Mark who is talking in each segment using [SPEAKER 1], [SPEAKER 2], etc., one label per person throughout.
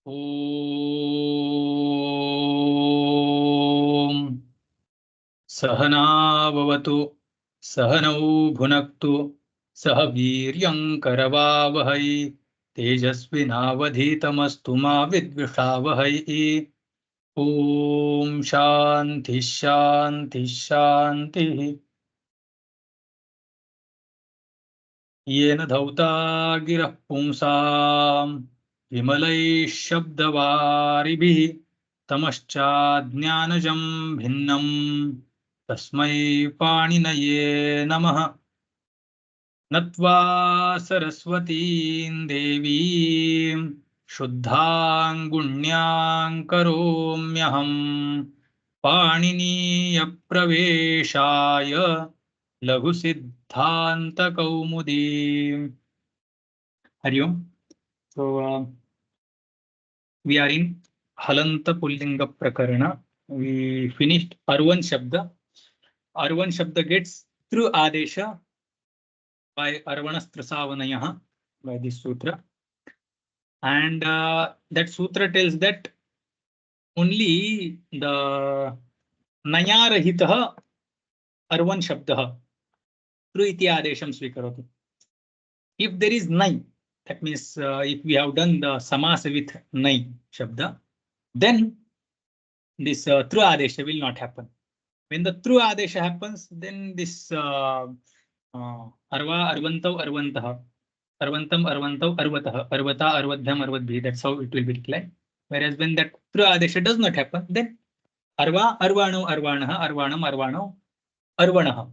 [SPEAKER 1] ॐ सहना भवतु सहनौ भुनक्तु सह वीर्यं करवावहै तेजस्विनावधीतमस्तु मा विद्विषावहै। ॐ शान्ति शान्ति शान्तिः। येन धौता गिरः पुंसां विमलैः शब्दवारिभिः तमश्चाज्ञानजं भिन्नं तस्मै पाणिनये नमः। नत्वा सरस्वतीं देवीं शुद्धां गुण्यां करोम्यहं पाणिनीयप्रवेशाय लघुसिद्धान्तकौमुदी। हरि ओम. So we are in Halanta Pullinga Prakarana. We finished Arvan Shabda. Arvan Shabda gets through Adesha by Arvanastrasavanayah by this sutra. And that sutra tells that only the Nayarahitah Arvan Shabdah through iti Adesham Svikaroti. If there is Nay, that means if we have done the Samasa with Nay Shabda, then this through Adesha will not happen. When the through Adesha happens, then this Arva, Arvantau, Arvantah, Arvantam, Arvantau, Arvatah, Arvata, Arvadhyam, Arvadbhi. That's how it will be declared. Whereas when that through Adesha does not happen, then Arva, Arvano, Arvanaha, Arvanam, Arvano, Arvanaha.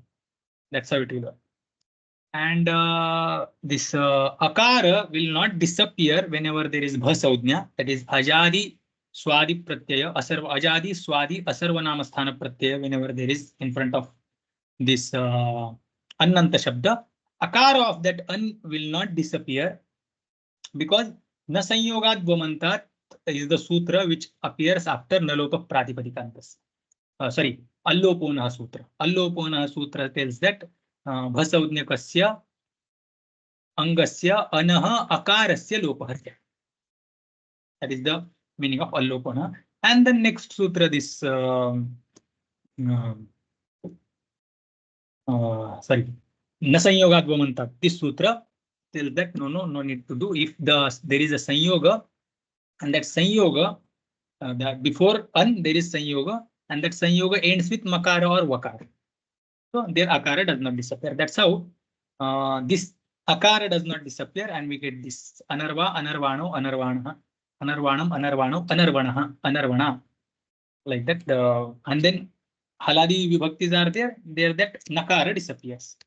[SPEAKER 1] That's how it will work. And this Akara will not disappear whenever there is Bhasaudnya, that is Ajadi Swadi Pratyaya, Ajadi Swadi Asarvanamasthana Pratyaya, whenever there is in front of this Annanta Shabda. Akara of that An will not disappear because Nasanyogat Vamantat is the sutra which appears after Nalopa Pratipadikantas. Sorry, Allopona Sutra. Allopona Sutra tells that Bhasaudnyakasya Angasya Anaha Akarasya Lopahasya. That is the meaning of Allopana. And the next sutra, this sorry, Nasanyogat Vamantat. This sutra tells that no need to do. If there is a Sanyoga, and that Sanyoga, that before An there is Sanyoga, and that Sanyoga ends with Makara or Vakara. So their Akara does not disappear. That's how this Akara does not disappear, and we get this Anarva, Anarvano, Anarvanaha, Anarvanam, Anarvano, Anarvanaha, Anarvana. Like that. And then Haladi Vibhaktis are there. There that Nakara disappears.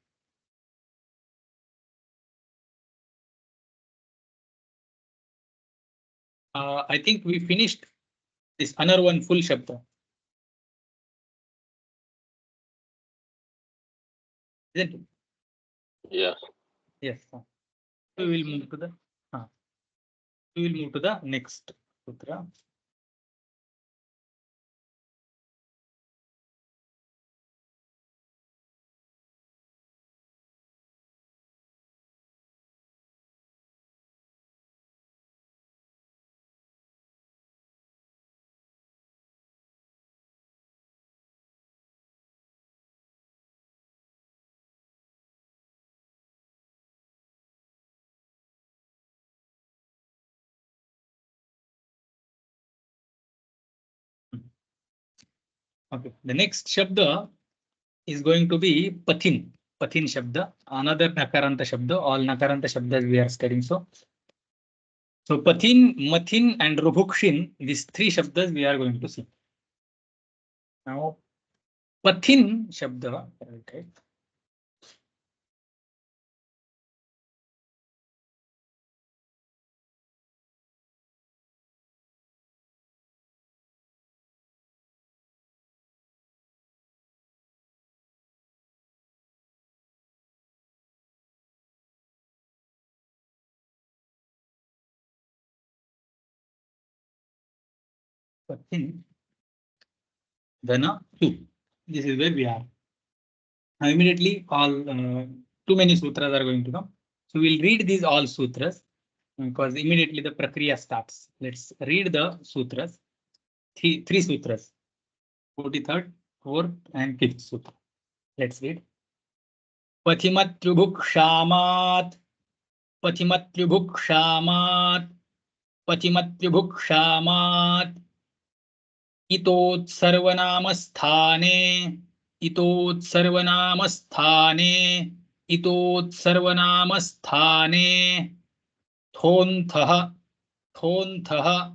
[SPEAKER 1] I think we finished this Anarvan full Shabda. Isn't it?
[SPEAKER 2] Yes.
[SPEAKER 1] Yes. We will move to the next sutra. Okay, the next Shabda is going to be Pathin. Pathin Shabda, another Nakaranta Shabda. All Nakaranta Shabdas we are studying. So Pathin, Mathin, and Rubhukshin, these three Shabdas we are going to see. Now, Pathin Shabda, okay. Pathin, Dhana, 2. This is where we are. Now, immediately, all too many sutras are going to come. So we'll read these all sutras. because immediately the prakriya starts. Let's read the sutras. Three sutras. 43rd, 4th, and 5th sutra. Let's read. Pathimatyubhukshamat. Pathimatyubhukshamat. Pathimatyubhukshamat. Itot sarvanamasthane. Itot sarvanamasthane. Itot sarvanamasthane. Thontha. Thontha.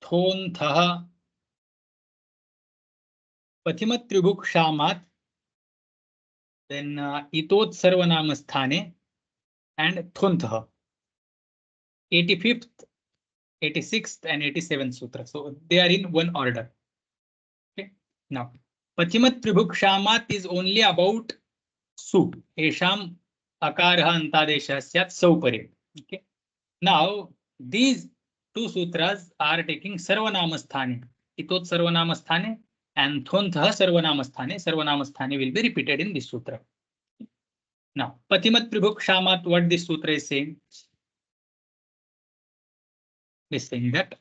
[SPEAKER 1] Thontha. Pathimatyubhukshamat. Then itot sarvanamasthane and thontha. 85th, 86th, and 87th sutra. So they are in one order. Okay. Now, Pathimatyubhukshamat is only about su. Esham akarha antadesha syat saupare. Okay. Now, these two sutras are taking sarvanamasthane. Itot sarvanamasthane and thontha sarvanamasthane. Sarvanamasthane will be repeated in this sutra. Now, Pathimatyubhukshamat, what this sutra is saying? It is saying that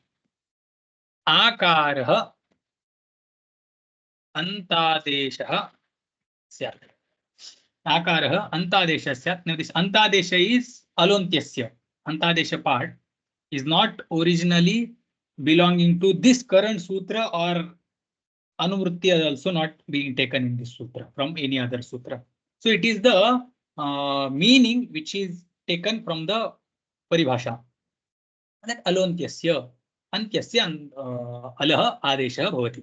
[SPEAKER 1] akarah antadesha syat. Akarah antadesha syat. Now, this antadesha is alontyasya. Antadesha part is not originally belonging to this current sutra, or anuvritti is also not being taken in this sutra from any other sutra. So it is the meaning which is taken from the paribhasha. That alontyasya, antyasya alah adesha bhavati.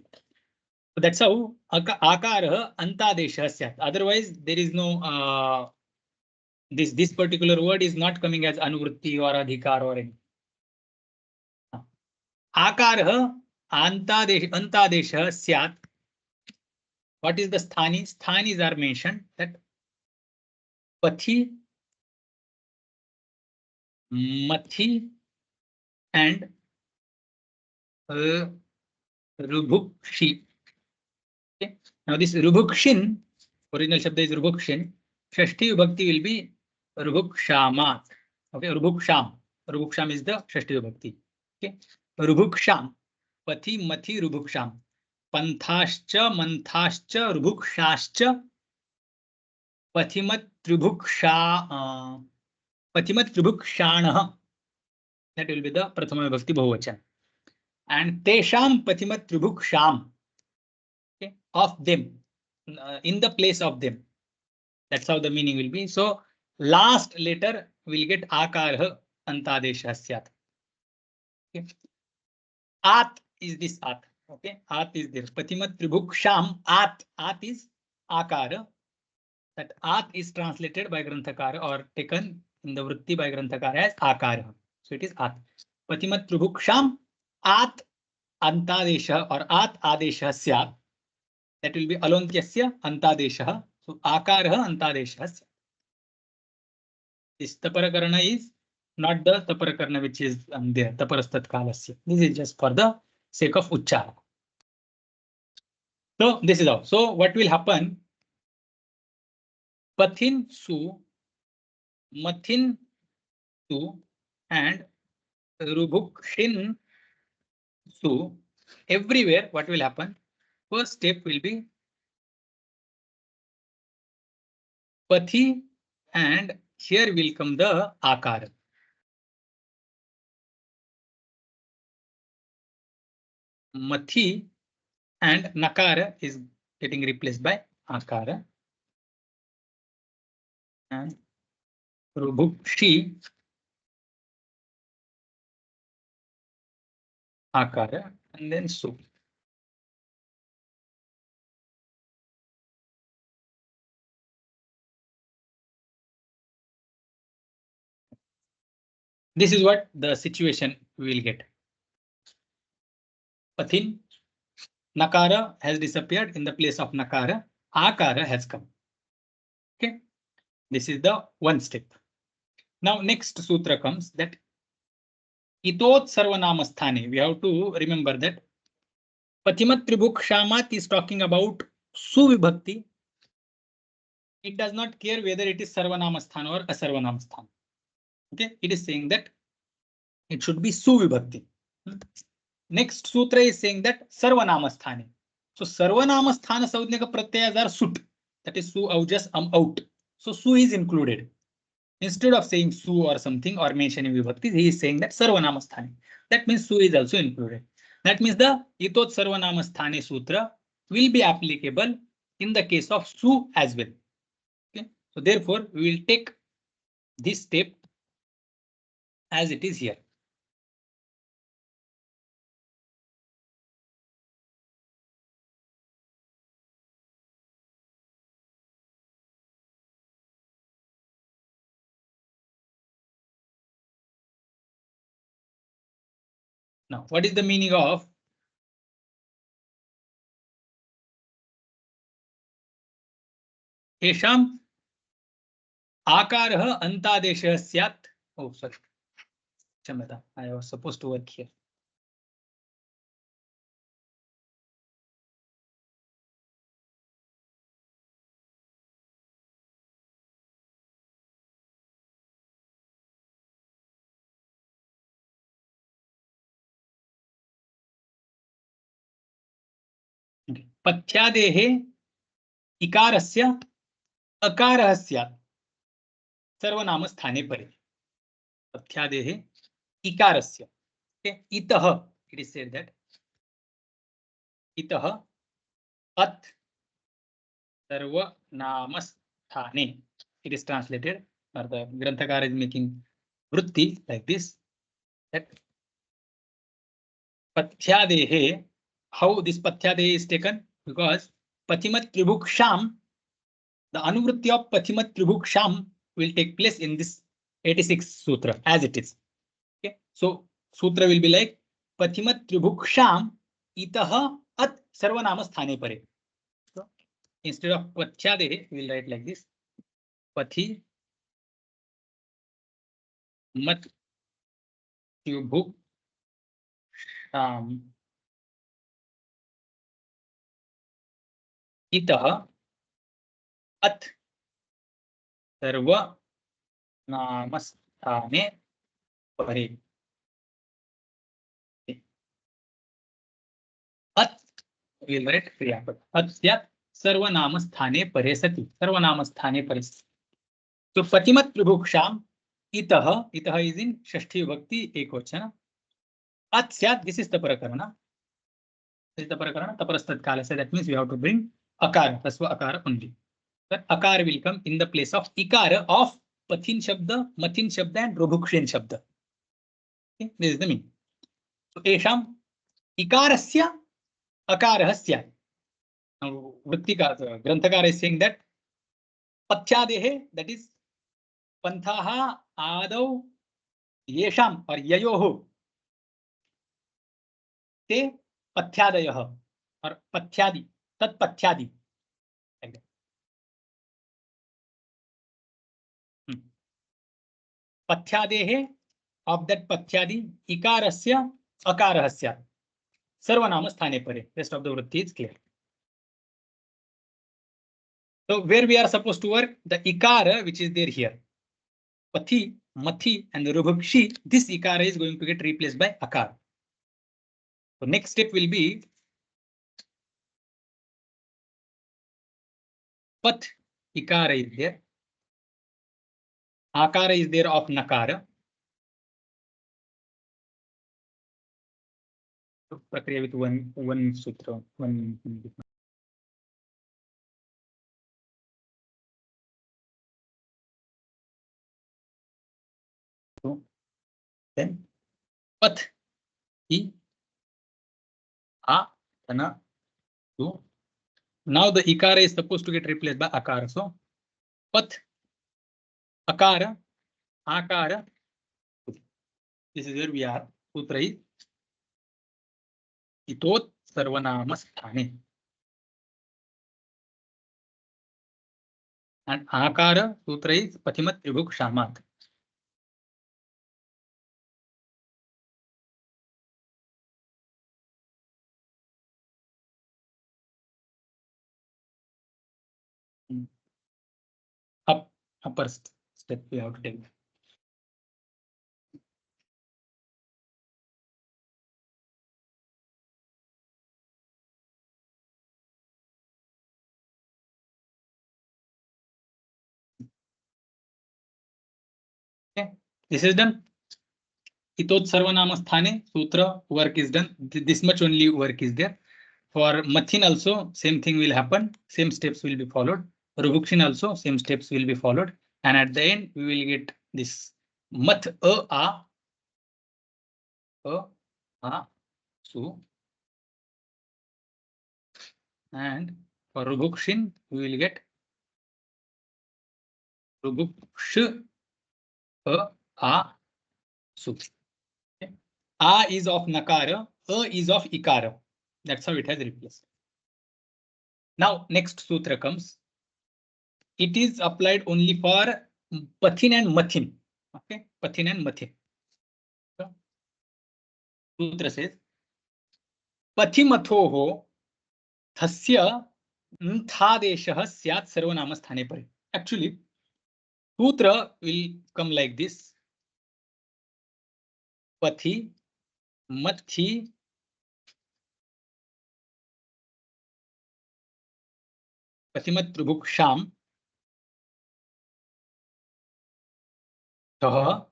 [SPEAKER 1] So that's how akarah antadesha syat. Otherwise, there is no this particular word is not coming as anuvritti or adhikar or anything. Akarah antadesha syat. What is the sthani? Sthanis are mentioned, that pathi, mathi, and rubhukshi. Okay. Now this rubhukshin, original shabda is rubhukshin. Shashti vibhakti will be rubhukshamat. Okay, rubhuksham. Rubhuksham is the Shashti vibhakti. Okay, rubhuksham. Pathi, mathi, rubhuksham. Panthascha, manthascha, rubhukshascha. Pathimat tribhukshanah. That will be the prathama vibhakti bahuvachan. And tesham patimat tribhuksham. Okay, of them, in the place of them. That's how the meaning will be. So last letter will get akarah antadesha syat. Okay. At is this at. Okay, at is there. Patimat tribhuksham. At is akara. That at is translated by Granthakara or taken in the vritti by Granthakara as akara. So it is at. Patimat tribhuksham at antadesha or at adesha syat. That will be alontyasya antadesha. So akarah antadesha syat. This taparakarana is not the taparakarana which is there. Taparastat kalasya. This is just for the sake of uchchara. So this is how. So what will happen? Pathin su, mathin su, and rubhukshin su. Everywhere, what will happen? First step will be pathi, and here will come the akara. Mathi and nakara is getting replaced by akara. And rubhukshi, akara, and then su. This is what the situation we will get. Pathin, nakara has disappeared. In the place of nakara, akara has come. Okay, this is the one step. Now next sutra comes that itot sarvanamasthane. We have to remember that Patimat tribhukshamat is talking about suvibhakti. It does not care whether it is sarvanamasthana or asarvanamasthana. Okay, it is saying that It should be su vibhakti. Next sutra is saying that sarvanama sthane. So sarvanama sthana saudnika pratyayas are sut. That is su aujas out. So su is included. Instead of saying su or something or mentioning vibhakti, he is saying that sarvanama sthane. That means su is also included. That means the itot sarvanama sthane sutra will be applicable in the case of su as well. Okay. So therefore, we will take this step as it is here. Now, what is the meaning of येषाम् आकारः अन्तादेशः स्यात्? Oh, sorry. क्षम्यताम्. I was supposed to work here. Okay. पथ्यादेः इकारस्य अकारः स्यात् सर्वनाम स्थाने परे. पथ्यादेः इकारस्य. Okay. इतः, it is said that इतः अत् सर्वनाम स्थाने. It is translated, or the Granthakara is making vritti like this. That pathyadehe, how this pathyadehe is taken? Because pathimat tribhuksham, the anuvritti of pathimat tribhuksham will take place in this 86 sutra as it is. Okay, so sutra will be like pathimat tribhuksham itah at sarvanama sthane pare. So instead of pathyadehe, we will write like this: pathi mat tribhuksham itah at सर्वनाम स्थाने परे. अत् will write क्रियापद. अत् स्यात् सर्वनाम स्थाने परे सति. सर्वनाम स्थाने परे. So पतिमत त्रिभुक्षाम इतः, इतः is in षष्ठी विभक्ति एकवचन. अत् स्यात्, this is the prakarana. This is the prakarana. Taparasthat kalasa. That means we have to bring akara, tasva akara only. That akara will come in the place of ikara of pathin shabda, mathin shabda and robhukshen shabda. Okay, this is the meaning. So esham ikarasya akarah स्यात्. Now vrittika Granthakara is saying that pathyadehe, that is panthaha adau yesham or yayoh te pathyadayah or pathyadi, tat pathyadi. Like that. Pathyadehe, of that pathyadi, ikarasya akarah स्यात् sarvanama sthane pare. Rest of the vritti is clear. So where we are supposed to work, the ikara which is there here, pathi, mathi and the rubhakshi, this ikara is going to get replaced by akara. So next step will be path, ikara is there, akara is there of nakara. So prakriya with one sutra, one. So then path, I, a, tana, tu. Now the ikara is supposed to get replaced by akara. So path, akara, akara. This is where we are. Sutra is itot sarvanama sthane. And akara sutra is pathimat tribhukshamat. Upper step we have to take. Okay, this is done. Itot sarvanama sthane sutra work is done. This much only work is there. For mathin also same thing will happen. Same steps will be followed. Rubukshin also same steps will be followed. And at the end we will get this mat a su. And for rubukshin we will get rubuksh a su. Okay. A is of nakara, a is of ikara. That's how it has replaced. Now next sutra comes. It is applied only for pathin and mathin. Okay, pathin and mathin. So, sutra says pathimathoho thasya nthadeshah syat sarvanamasthane pare. Actually, sutra will come like this. Pathi, mathi, patimat trubhuksham, tah,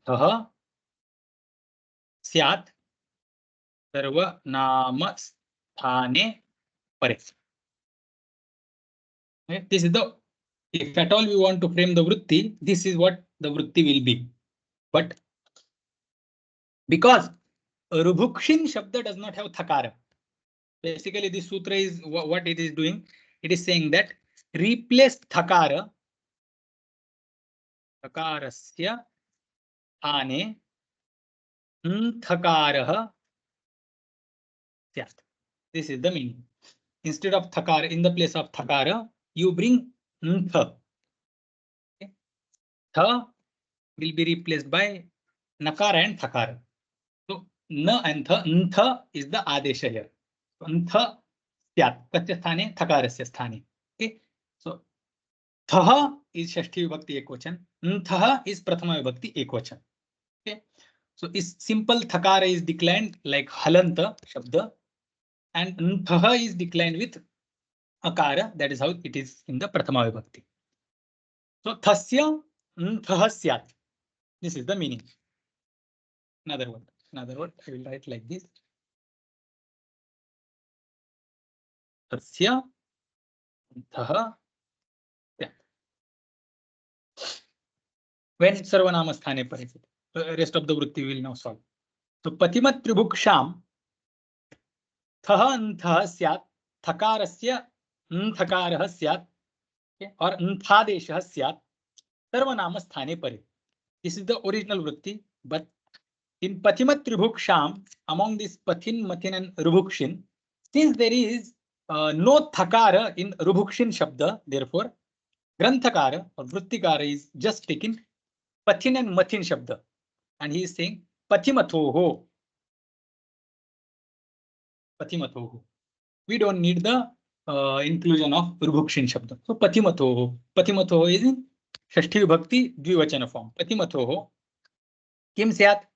[SPEAKER 1] tah, syat sarvanamasthane pare. Okay, this is the, if at all we want to frame the vritti, this is what the vritti will be. But because Rubhukshin Shabda does not have Thakara, basically this sutra is what it is doing. It is saying that replace Thakara, Thakarasya Thane Thakarah Syat. This is the meaning. Instead of Thakara, in the place of Thakara, you bring Ntha. Okay. Tha will be replaced by Nakara and Thakara. So Na and Tha, Ntha is the Adesha here. So, Ntha Syat. Kasya sthane? Thakarasya sthane. Okay. So Tha is Shashti Vibhakti Ekvachan. Ntha is Prathama Vibhakti Ekvachan. Okay. So is simple Thakara is declined like Halanta Shabda, and Ntha is declined with Akara. That is how it is in the Prathama Vibhakti. So Thasya Ntha Syat. This is the meaning. Another word. Another word. I will write like this. Tasya Ntha Syat. When Sarvanama Sthane Pare. Rest of the vritti will now solve. So Patimat Tribhuksham Tha Ntha Syat Thakarasya Nthakarah Syat or Nthadeshah Syat Sarvanama Sthane Pare. This is the original vritti, but in Patimat Tribhuksham, among this Pathin, Mathin and Rubhukshin, since there is no Thakara in Rubhukshin Shabda, therefore Granthakara or Vrittikara is just taken Pathin and Mathin Shabda, and he is saying Pathimathoho. Pathimathoho. We don't need the inclusion of Rubhukshin Shabda. So Pathimathoho. Pathimathoho is in Shashti Vibhakti Dvivachana form. Pathimathoho. Kim Syat?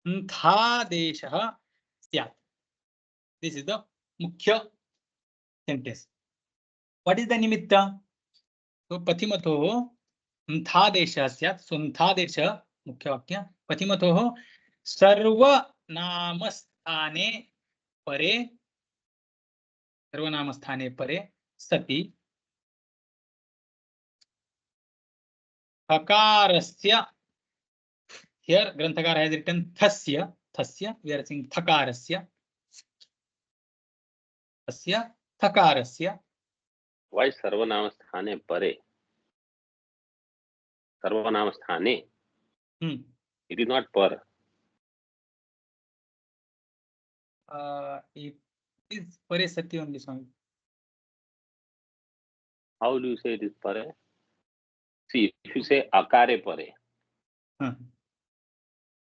[SPEAKER 1] Nthadeshah Syat. This is the Mukhya sentence. What is the Nimitta? So Pathimathoho Nthadeshah Syat. So Nthadeshah Mukhya Vakya. Pathimathoho Sarvanamasthane Pare. Sarvanamasthane Pare Sati Thakarasya. Here Granthakara has written Thasya. Thasya. We are saying Thakarasya. Thasya Thakarasya.
[SPEAKER 2] Why Sarvanamasthane Pare? Sarvanamasthane. It is not par.
[SPEAKER 1] It is Pare Sati only, Swami.
[SPEAKER 2] How do you say it is pare? See, if you say akare pare,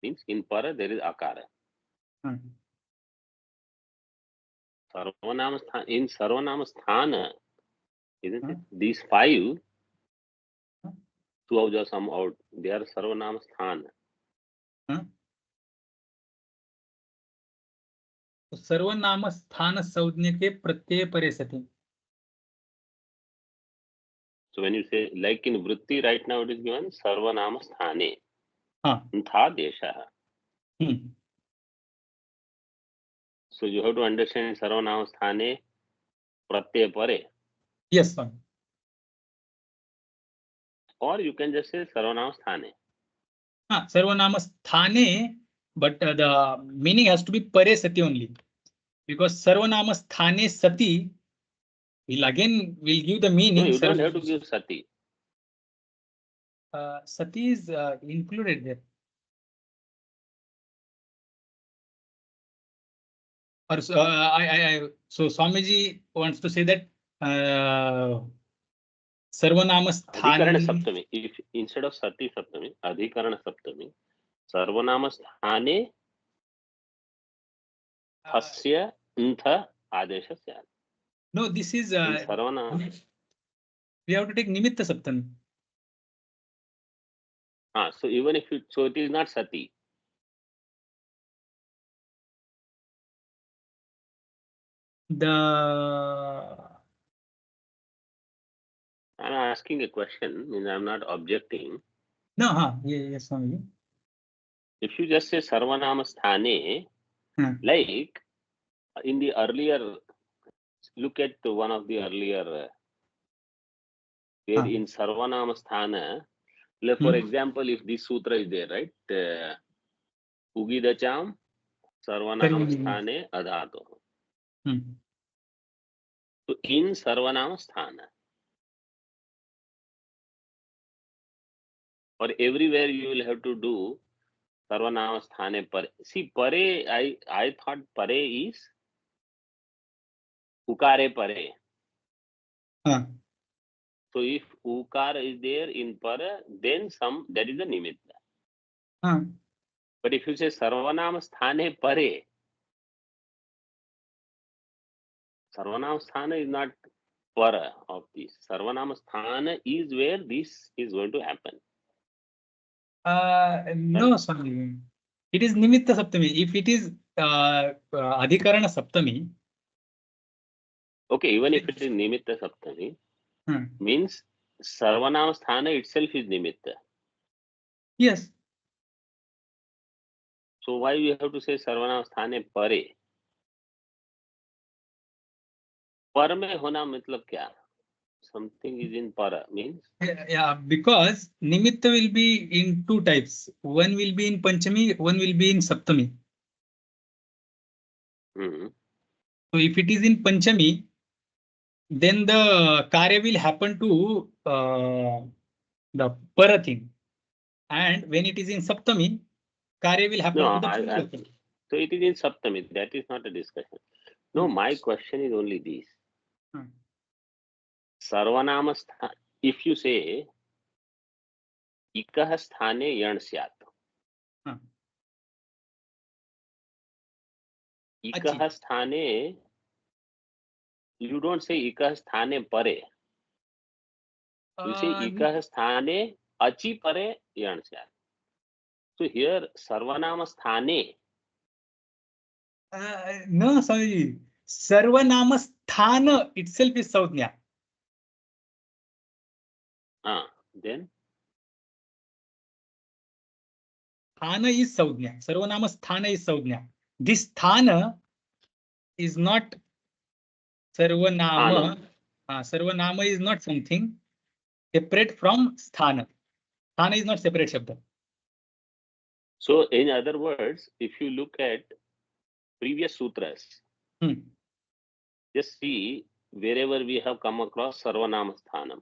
[SPEAKER 2] means in pare there is akara. Sarvanamasthana, in Sarvanamasthana, isn't it? These five, two of the sum out, they are Sarvanamasthana.
[SPEAKER 1] सर्वनाम स्थान संज्ञ के प्रत्यय परे सति.
[SPEAKER 2] So when you say, like in vritti, right now it is given sarvanama sthane.
[SPEAKER 1] हाँ.
[SPEAKER 2] Tha desha. So you have to understand sarvanama sthane pratyaya pare.
[SPEAKER 1] Yes, Swami.
[SPEAKER 2] Or you can just say sarvanama sthane.
[SPEAKER 1] Sarvanama sthane, but the meaning has to be pare sati only. Because sarvanama sthane sati will give the meaning.
[SPEAKER 2] No, you don't have to give sati.
[SPEAKER 1] Sati is included there. Or so Swamiji wants to say that sarvanama
[SPEAKER 2] Adhikarana
[SPEAKER 1] sthane.
[SPEAKER 2] saptami. If instead of sati saptami, adhikarana saptami, sarvanama sthane hasya ntha adesha syat.
[SPEAKER 1] No, this is
[SPEAKER 2] sarvanama.
[SPEAKER 1] we have to take nimitta saptami.
[SPEAKER 2] So even if so it is not sati. I'm asking a question, means I'm not objecting.
[SPEAKER 1] No, yes, Swamiji.
[SPEAKER 2] If you just say sarvanama sthane, like in the earlier, look at one of the earlier, where in sarvanama sthana, for example, if this sutra is there, right? Ugidacham sarvanama sthane adhato. So in sarvanama sthana, or everywhere you will have to do sarvanama sthane pare. See, pare, I thought pare is ukare pare. So if ukar is there in para, then that is a nimitta. But if you say sarvanama sthane pare, sarvanama sthana is not para of this. Sarvanama sthana is where this is going to happen.
[SPEAKER 1] No, Swami. It is nimitta saptami. If it is adhikarana saptami.
[SPEAKER 2] Okay, even if it is nimitta saptami, means sarvanama sthana itself is nimitta.
[SPEAKER 1] Yes.
[SPEAKER 2] So why we have to say sarvanama sthane pare? Par mein hona matlab kya? Something is in para means?
[SPEAKER 1] Yeah, because nimitta will be in two types. One will be in panchami, one will be in saptami. So if it is in panchami, then the karya will happen to the para thing. And when it is in saptami, karya will happen to the para thing.
[SPEAKER 2] So it is in saptami. That is not a discussion. No, my question is only this. Sarvanama sthana, if you say ikah sthane yan syat. Ikah sthane, you don't say ikah sthane pare. You say ikah sthane achi pare yan syat. So here sarvanama sthane.
[SPEAKER 1] No, sorry. Sarvanama sthana itself is saujnya.
[SPEAKER 2] Then?
[SPEAKER 1] Sthana is saujnya. Sarvanama sthana is saujnya. This sthana is not sarvanama. Sarvanama is not something separate from sthana. Sthana is not separate shabda.
[SPEAKER 2] So in other words, if you look at previous sutras, just see wherever we have come across sarvanama sthanam.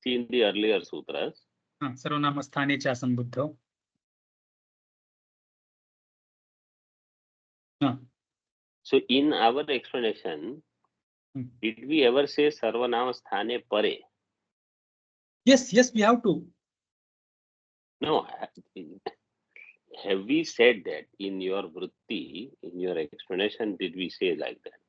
[SPEAKER 2] See in the earlier sutras.
[SPEAKER 1] Sarvanama sthane cha sambuddho.
[SPEAKER 2] So in our explanation, did we ever say sarvanama sthane pare?
[SPEAKER 1] Yes, we have to.
[SPEAKER 2] No. Have we said that in your vritti, in your explanation, did we say like that?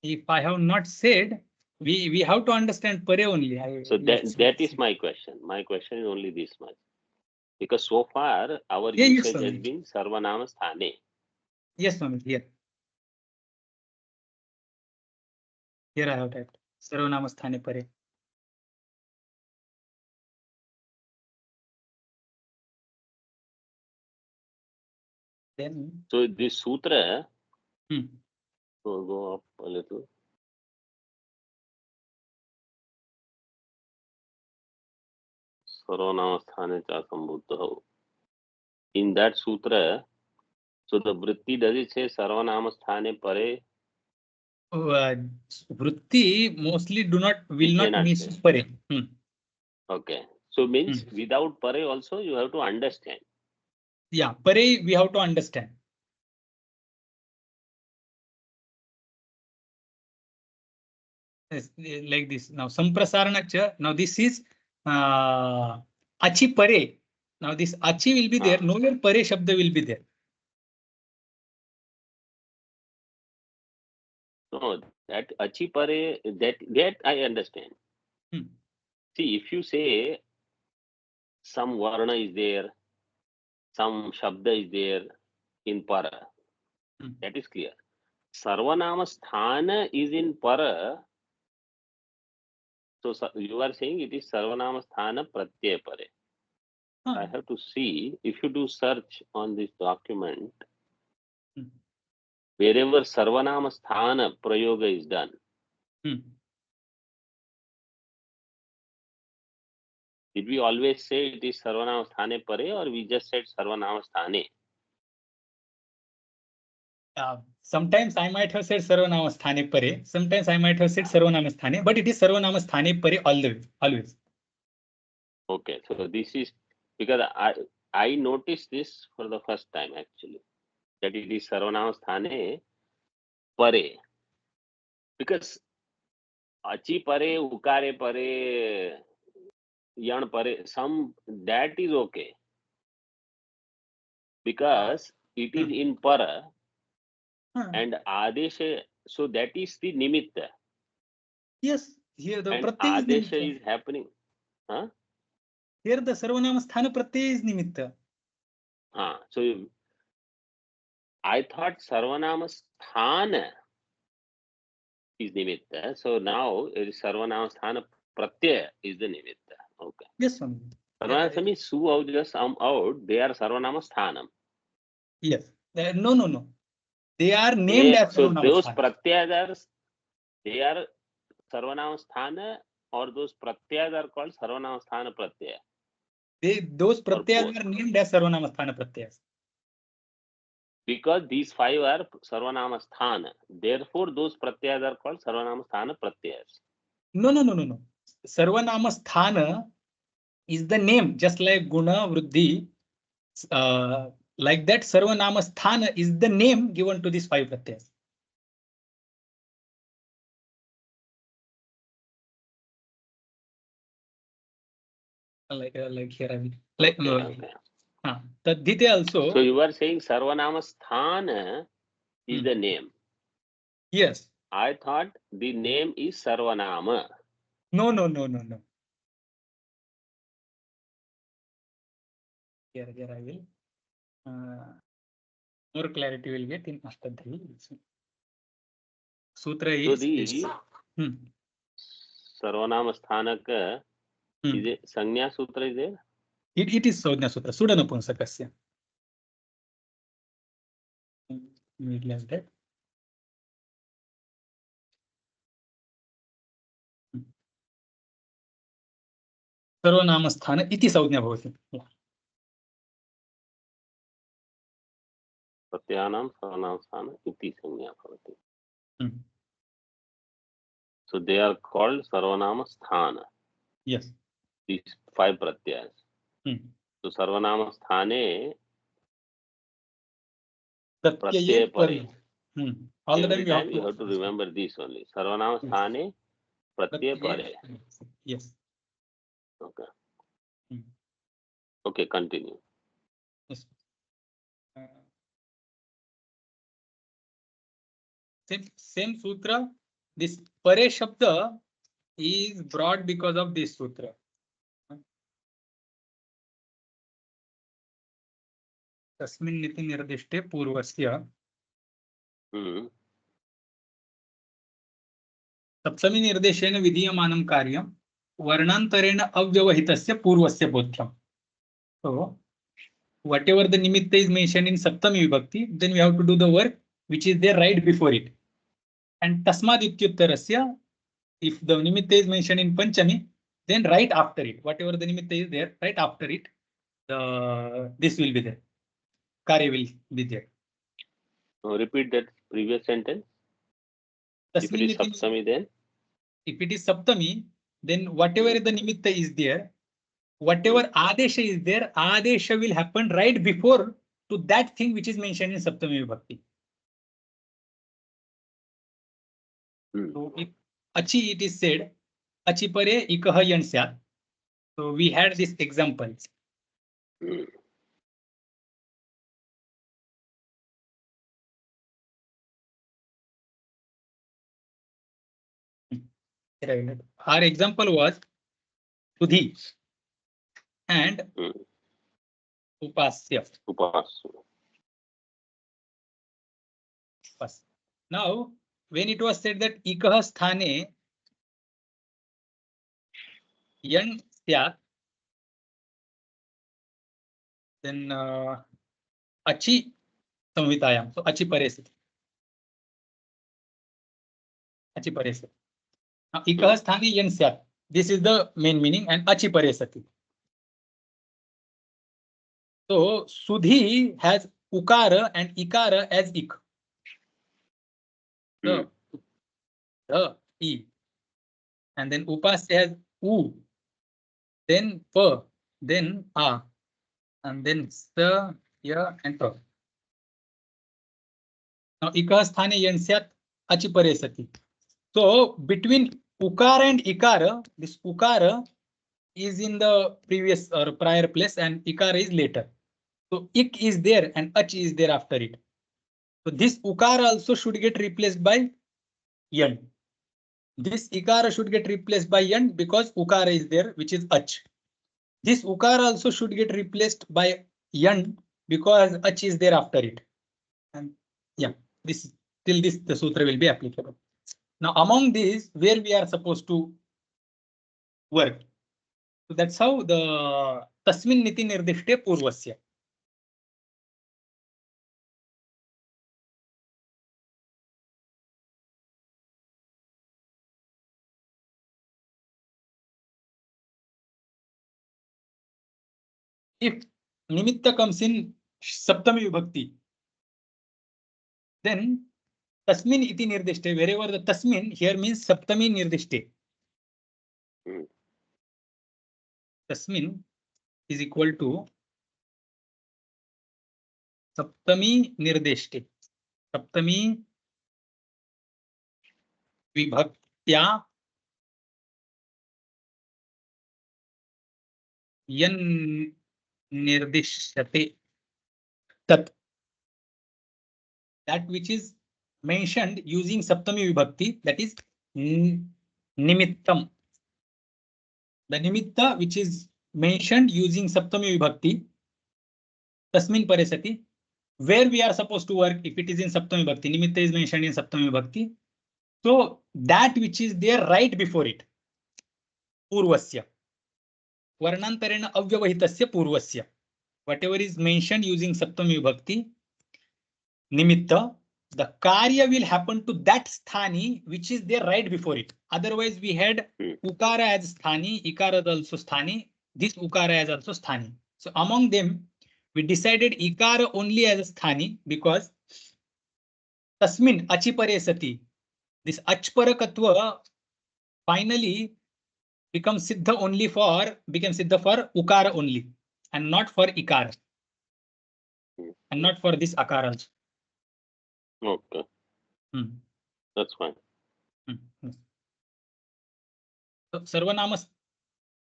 [SPEAKER 1] If I have not said, we have to understand pare only.
[SPEAKER 2] So that is my question. My question is only this much. Because so far, our usage has been sarvanama sthane. Yes,
[SPEAKER 1] Swami, here. Here I have typed सर्वनामस्थाने परे. Then,
[SPEAKER 2] So this sutra,
[SPEAKER 1] hmm.
[SPEAKER 2] so go up a little. Sarvanamastane cha sambuddha. In that sutra, so the vritti, does it say sarvanamasthane pare?
[SPEAKER 1] Vritti mostly will
[SPEAKER 2] It may
[SPEAKER 1] not
[SPEAKER 2] not
[SPEAKER 1] miss
[SPEAKER 2] say.
[SPEAKER 1] pare.
[SPEAKER 2] Okay. So means without pare also you have to understand.
[SPEAKER 1] Yeah, pare we have to understand. Yes, like this. Now samprasaranacha. Now this is achi pare. Now this achi will be there. Nowhere pare shabda will be there.
[SPEAKER 2] No, that achi pare, that I understand. See, if you say some varna is there, some shabda is there in para, that is clear. Sarvanamasthana is in para. So you are saying it is sarvanamasthana pratyaya pare. I have to see, if you do search on this document, wherever sarvanamasthana prayoga is done, did we always say it is sarvanamasthane pare, or we just said sarvanamasthane?
[SPEAKER 1] Sometimes I might have said sarvanamasthane pare. Sometimes I might have said sarvanamasthane, but it is sarvanamasthane pare always.
[SPEAKER 2] Okay, so this is because I noticed this for the first time actually, that it is sarvanamasthane pare, because achi pare, ukare pare, yan pare, some that is okay, because it is in para and adesha, so that is the nimitta.
[SPEAKER 1] Yes, here the
[SPEAKER 2] And
[SPEAKER 1] pratyay is
[SPEAKER 2] adesha
[SPEAKER 1] nimitta.
[SPEAKER 2] is happening. Huh?
[SPEAKER 1] Here the sarvanamasthana pratyay is nimitta.
[SPEAKER 2] So I thought sarvanamasthana is nimitta. So now it is sarvanamasthana pratyaya is the nimitta. Okay.
[SPEAKER 1] Yes, Swami.
[SPEAKER 2] Sarvanamasthana su out just out, they are sarvanamassthanam.
[SPEAKER 1] Yes. No. They are named as
[SPEAKER 2] So those
[SPEAKER 1] sarvanamasthana.
[SPEAKER 2] pratyayas they are sarvanamasthana, or those pratyayas are called sarvanamasthana pratyaya.
[SPEAKER 1] Those pratyayas are named as sarvanamasthana pratyayas.
[SPEAKER 2] Because these five are sarvanamasthana. Therefore, those pratyayas are called sarvanamasthana pratyayas.
[SPEAKER 1] No. Sarvanamasthana is the name, just like guna, vriddhi. Like that, sarvanamasthana is the name given to these five pratyayas. Like here, I mean, like
[SPEAKER 2] Okay.
[SPEAKER 1] Tadhite also.
[SPEAKER 2] So you are saying sarvanamasthana is the name.
[SPEAKER 1] Yes.
[SPEAKER 2] I thought the name is sarvanama.
[SPEAKER 1] No. Here I will. More clarity will get in Ashtadhyayi. Sutra is.
[SPEAKER 2] So the sarvanamasthana is a sanya sutra is there?
[SPEAKER 1] It is Sodhya Sutra. Sudanapunsakasya. Like that. सर्वनामस्थान इति संज्ञा भवति.
[SPEAKER 2] Pratyanam sarvanamasthana iti sanya bhavati. So they are called sarvanamasthana.
[SPEAKER 1] Yes.
[SPEAKER 2] These five pratyayas. So sarvanamasthane pratyaya pare.
[SPEAKER 1] All the
[SPEAKER 2] Every
[SPEAKER 1] time
[SPEAKER 2] you have to remember this only. Sarvanamasthane pratyaya pare.
[SPEAKER 1] Yes.
[SPEAKER 2] Okay. Okay, continue.
[SPEAKER 1] Yes. Same sutra. This pare shabda is brought because of this sutra. तस्मिन् नीति निर्दिष्टे पूर्वस्य सप्तमी निर्देशेन विधीयमानं कार्यं वर्णान्तरेण अव्यवहितस्य पूर्वस्य बोध्यम्. So whatever the nimitta is mentioned in Saptami Vibhakti, then we have to do the work which is there right before it. And Tasmad Ityuttarasya, if the nimitta is mentioned in Panchami, then right after it, whatever the nimitta is there, right after it, this will be there. Karya will be there.
[SPEAKER 2] Repeat that previous sentence. If it is Saptami, then?
[SPEAKER 1] If it is Saptami, then whatever the nimitta is there, whatever Adesha is there, Adesha will happen right before to that thing which is mentioned in Saptami Vibhakti. So if Achi it is said, Achi pare ikaha yan syat. So we had this example. Our example was Sudhi and Upasya. Now, when it was said that ikaha sthane yan syat, then Achi samhitayam. So Achi pare sati. Achi pare sati. Now, ikaha sthane yan syat. This is the main meaning, and Achi pare sati. So Sudhi has Ukara and Ikara as Ik. The E. And then Upasya has U, then Pa, then A, and then Sa, Ya, and Ta. Now Ikaha sthane yan syat Achi pare sati. So between Ukara and Ikara, this Ukara is in the previous or prior place and Ikara is later. So Ik is there and Ach is there after it. So this Ukara also should get replaced by Yan. This Ikara should get replaced by Yan because Ukara is there, which is Ach. This Ukara also should get replaced by Yan because Ach is there after it. And yeah, this till this the sutra will be applicable. Now among these, where we are supposed to work. So that's how the Tasmin Niti Nirdishte Purvasya. If Nimitta comes in Saptami Vibhakti, then Tasmin iti nirdishte, wherever the Tasmin here means Saptami nirdishte. Tasmin is equal to Saptami nirdishte. Saptami Vibhaktya yan nirdishyate. Tat. That which is mentioned using Saptami Vibhakti, that is Nimittam. The Nimitta which is mentioned using Saptami Vibhakti, Tasmin Paresati, where we are supposed to work if it is in Saptami Vibhakti. Nimitta is mentioned in Saptami Vibhakti. So that which is there right before it, Purvasya. Varnantarena avyavahitasya Purvasya. Whatever is mentioned using Saptami Vibhakti, Nimitta, the Karya will happen to that Sthani which is there right before it. Otherwise, we had Ukara as Sthani, Ikara also Sthani, this Ukara as also Sthani. So among them, we decided Ikara only as a Sthani because Tasmin Achipare Sati, this Achparakatva finally becomes Siddha only for, Ukara only and not for Ikara and not for this Akara also.
[SPEAKER 2] Okay. That's fine.
[SPEAKER 1] So Sarvanama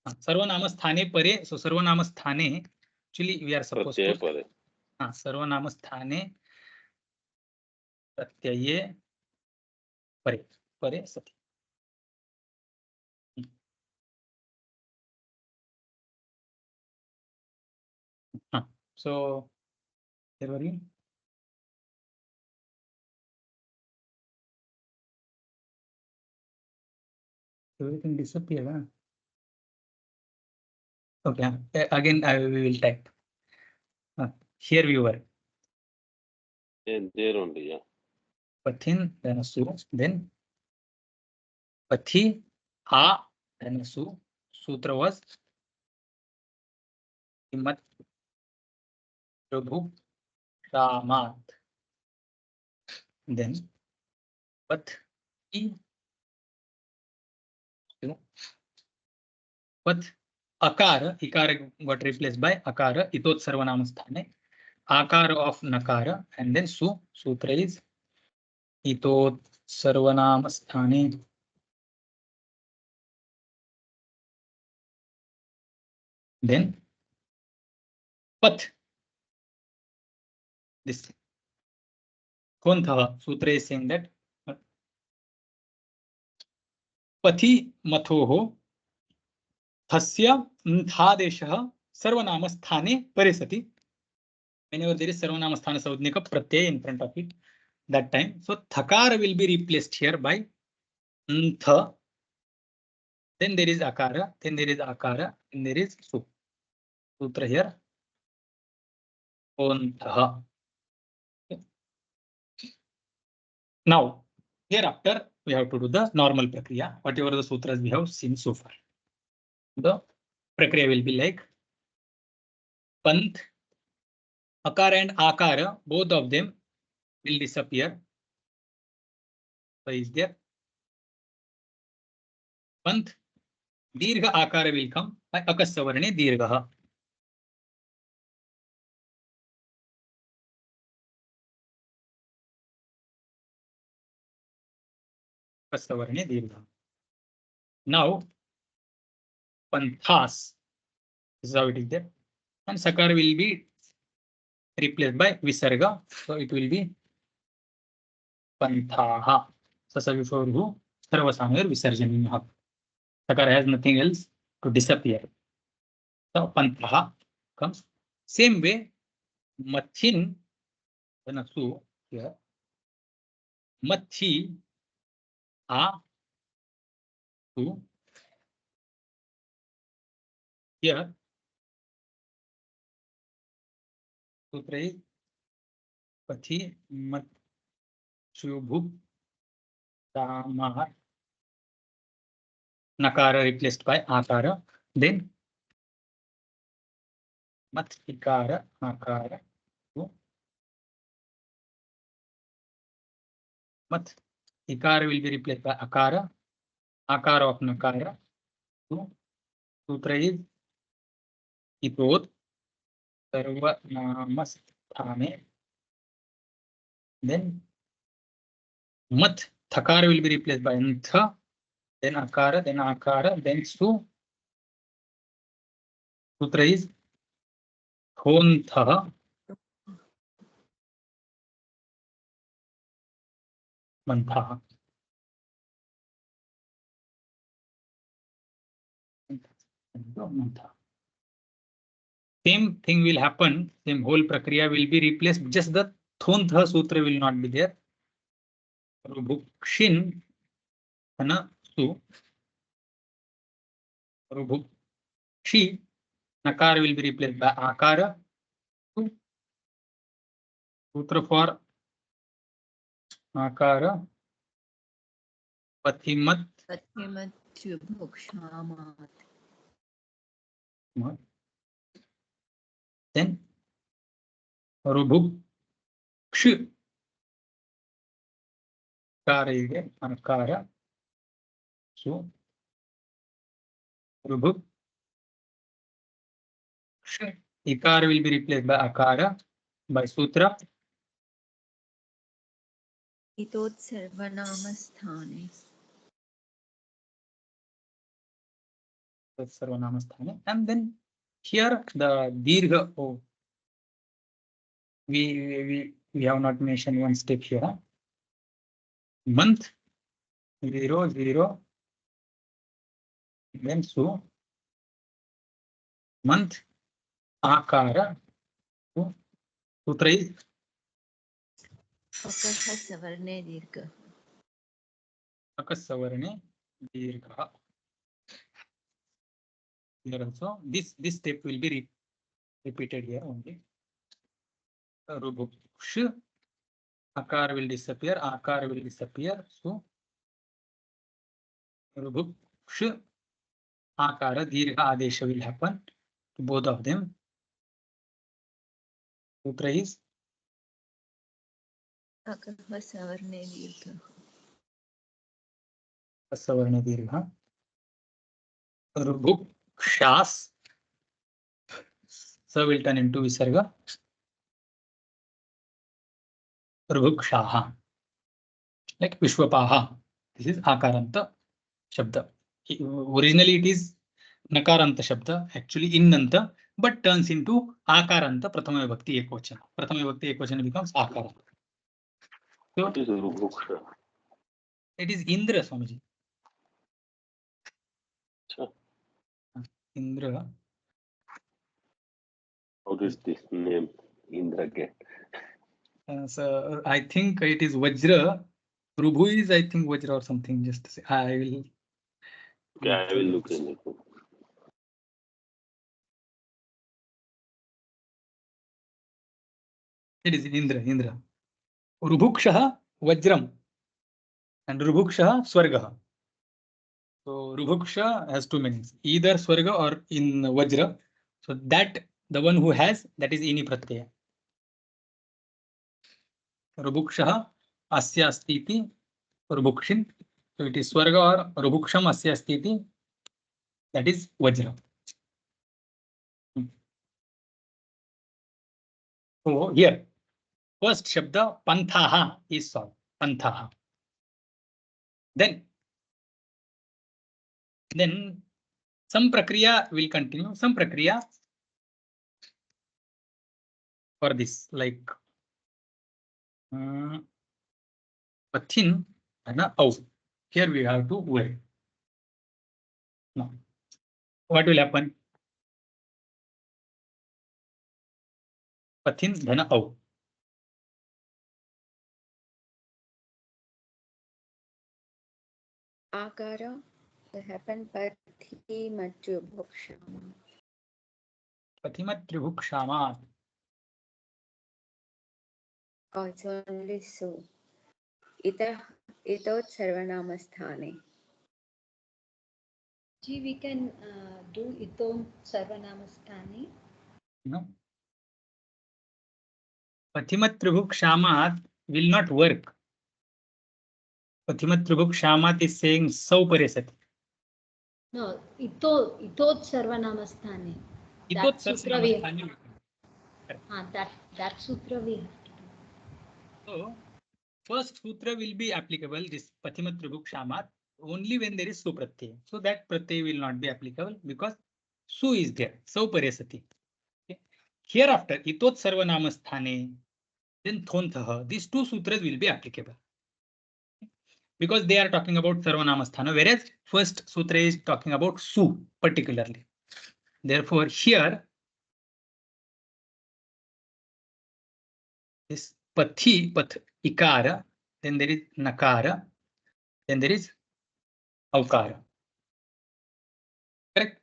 [SPEAKER 1] Sthane Pare. So Sarvanama Sthane, actually we are supposed to Sarvanama Sthane Pratyaye Pare. Pare Sati. So there were you. Everything disappeared. Huh? Okay, again we will type. Here we were.
[SPEAKER 2] There only, yeah.
[SPEAKER 1] Pathin, then Su, then Pathi, Ha, then Su. Sutra was Himat Prabhu Ramat. Then Path, Path, Akara, Ikara got replaced by Akara, Itot Sarvanamasthane. Akara of Nakara, and then Su, Sutra is Itot Sarvanamasthane. Then Path, this Kontha Sutra is saying that Pathi Mathoho Thasya Nthadeshah Sarvanamasthane Parisati. Whenever there is Sarvanamasthana Saudnika Pratyay in front of it, that time. So Thakara will be replaced here by Ntha. Then there is Akara, then there is Akara, and there is Su. Sutra here. Kontha. Now, hereafter, we have to do the normal prakriya, whatever the sutras we have seen so far. The prakriya will be like Panth, Akara and Akara, both of them will disappear. So is there Panth, Dirgha Akara will come by Akasavarne Dirgha. Akasavarne Dirgha. Now, Panthas is how it is there. And Sakara will be replaced by Visarga. So it will be Panthaha. Sasaviforhu Sarvasamir Visarjanimah. Sakara has nothing else to disappear. So Panthaha comes. Same way, Mathin, Su here. Mathi, A, Su. Here, Sutra is Pathi, Mat, Shubhu, Tamah. Nakara replaced by Akara. Then Mat, Ikara, Akara. Mat, Ikara will be replaced by Akara. Akara of Nakara. Sutra is Itot Sarvanamasthane. Then Mat, Thakara will be replaced by Ntha. Then Akara, then Su. Sutra is Thontha. Mantha. Same thing will happen, same whole prakriya will be replaced, just the Thontha Sutra will not be there. Rubhukshin, Hana, Su. Rubhukshi, Nakara will be replaced by Akara. Sutra for Akara. Pathimat.
[SPEAKER 3] Pathimat Bhukshamat.
[SPEAKER 1] Then Rubhuksh. Kara is there, Akara. So Rubhuksh. Ikara will be replaced by Akara by Sutra.
[SPEAKER 3] Itot Sarvanamasthane.
[SPEAKER 1] Sarvanamasthane. And then here the Dirgha. Oh, we have not mentioned one step here. Month 0 0. Then Su. Month Akara. Sutra is
[SPEAKER 3] Akasavarne Dirgha.
[SPEAKER 1] Akasavarne Dirgha. here also. This step will be repeated here only. Rubuksh, akar will disappear, akar will disappear. So rubuksh, akara, dirgha adesha will happen to both of them. Sutra is
[SPEAKER 3] अकः सवर्णे दीर्घः
[SPEAKER 1] savarna dirgha. Rubukshas, so will turn into visarga. Rubukshaha, like Vishwapaha. This is akaranta shabda. Originally it is nakaranta shabda, actually innanta, but turns into akaranta prathama vibhakti ekvachana. Prathama vibhakti ekvachana becomes akara. So
[SPEAKER 2] What is Rubuksha?
[SPEAKER 1] it is Indra, Swamiji.
[SPEAKER 2] Sure.
[SPEAKER 1] Indra.
[SPEAKER 2] How does this name Indra get?
[SPEAKER 1] So I think it is Vajra. Prabhu is, I think, Vajra or something. Just to say, I will.
[SPEAKER 2] Okay, I will look in it.
[SPEAKER 1] It is Indra. Indra. Rubhukshaha Vajram and Rubhukshaha Swargaha. So Rubhuksha has two meanings, either Swarga or in Vajra. So that the one who has, that is Ini Pratyaya. Rubhukshaha Asya Astiti Rubhukshin. So it is Swarga or Rubhuksham Asya Astiti. That is Vajra. So here, first Shabda Panthaha is solved. Panthaha. Then some prakriya will continue. Some prakriya for this, like Pathin and Au. Here we have to wait. Now, what will happen? Pathin dhana Au.
[SPEAKER 3] आकार will happen पथिमत्युभुक्षामा
[SPEAKER 1] Pathimatribhukshamat.
[SPEAKER 3] Oh, it's only so. Itot sarvanamasthane.
[SPEAKER 4] Ji, we can do itom sarvanamasthane.
[SPEAKER 1] No. Pathimatribhukshamat will not work. Pathimatribhukshamat is saying sau paresati.
[SPEAKER 4] No, itot sarvanamasthane.
[SPEAKER 1] Itot
[SPEAKER 4] sutra we
[SPEAKER 1] sarvanamasthane.
[SPEAKER 4] that sutra we have to do.
[SPEAKER 1] So first sutra will be applicable, this Pathimatribhukshamat, only when there is su pratyaya. So that pratyaya will not be applicable because su is there. Sau paresati. Okay. Hereafter, itot sarvanamasthane, then thonthaha. These two sutras will be applicable. Because they are talking about sarvanamasthana, whereas first sutra is talking about su particularly. Therefore, here this pathi, path, ikara, then there is nakara, then there is aukara. Correct?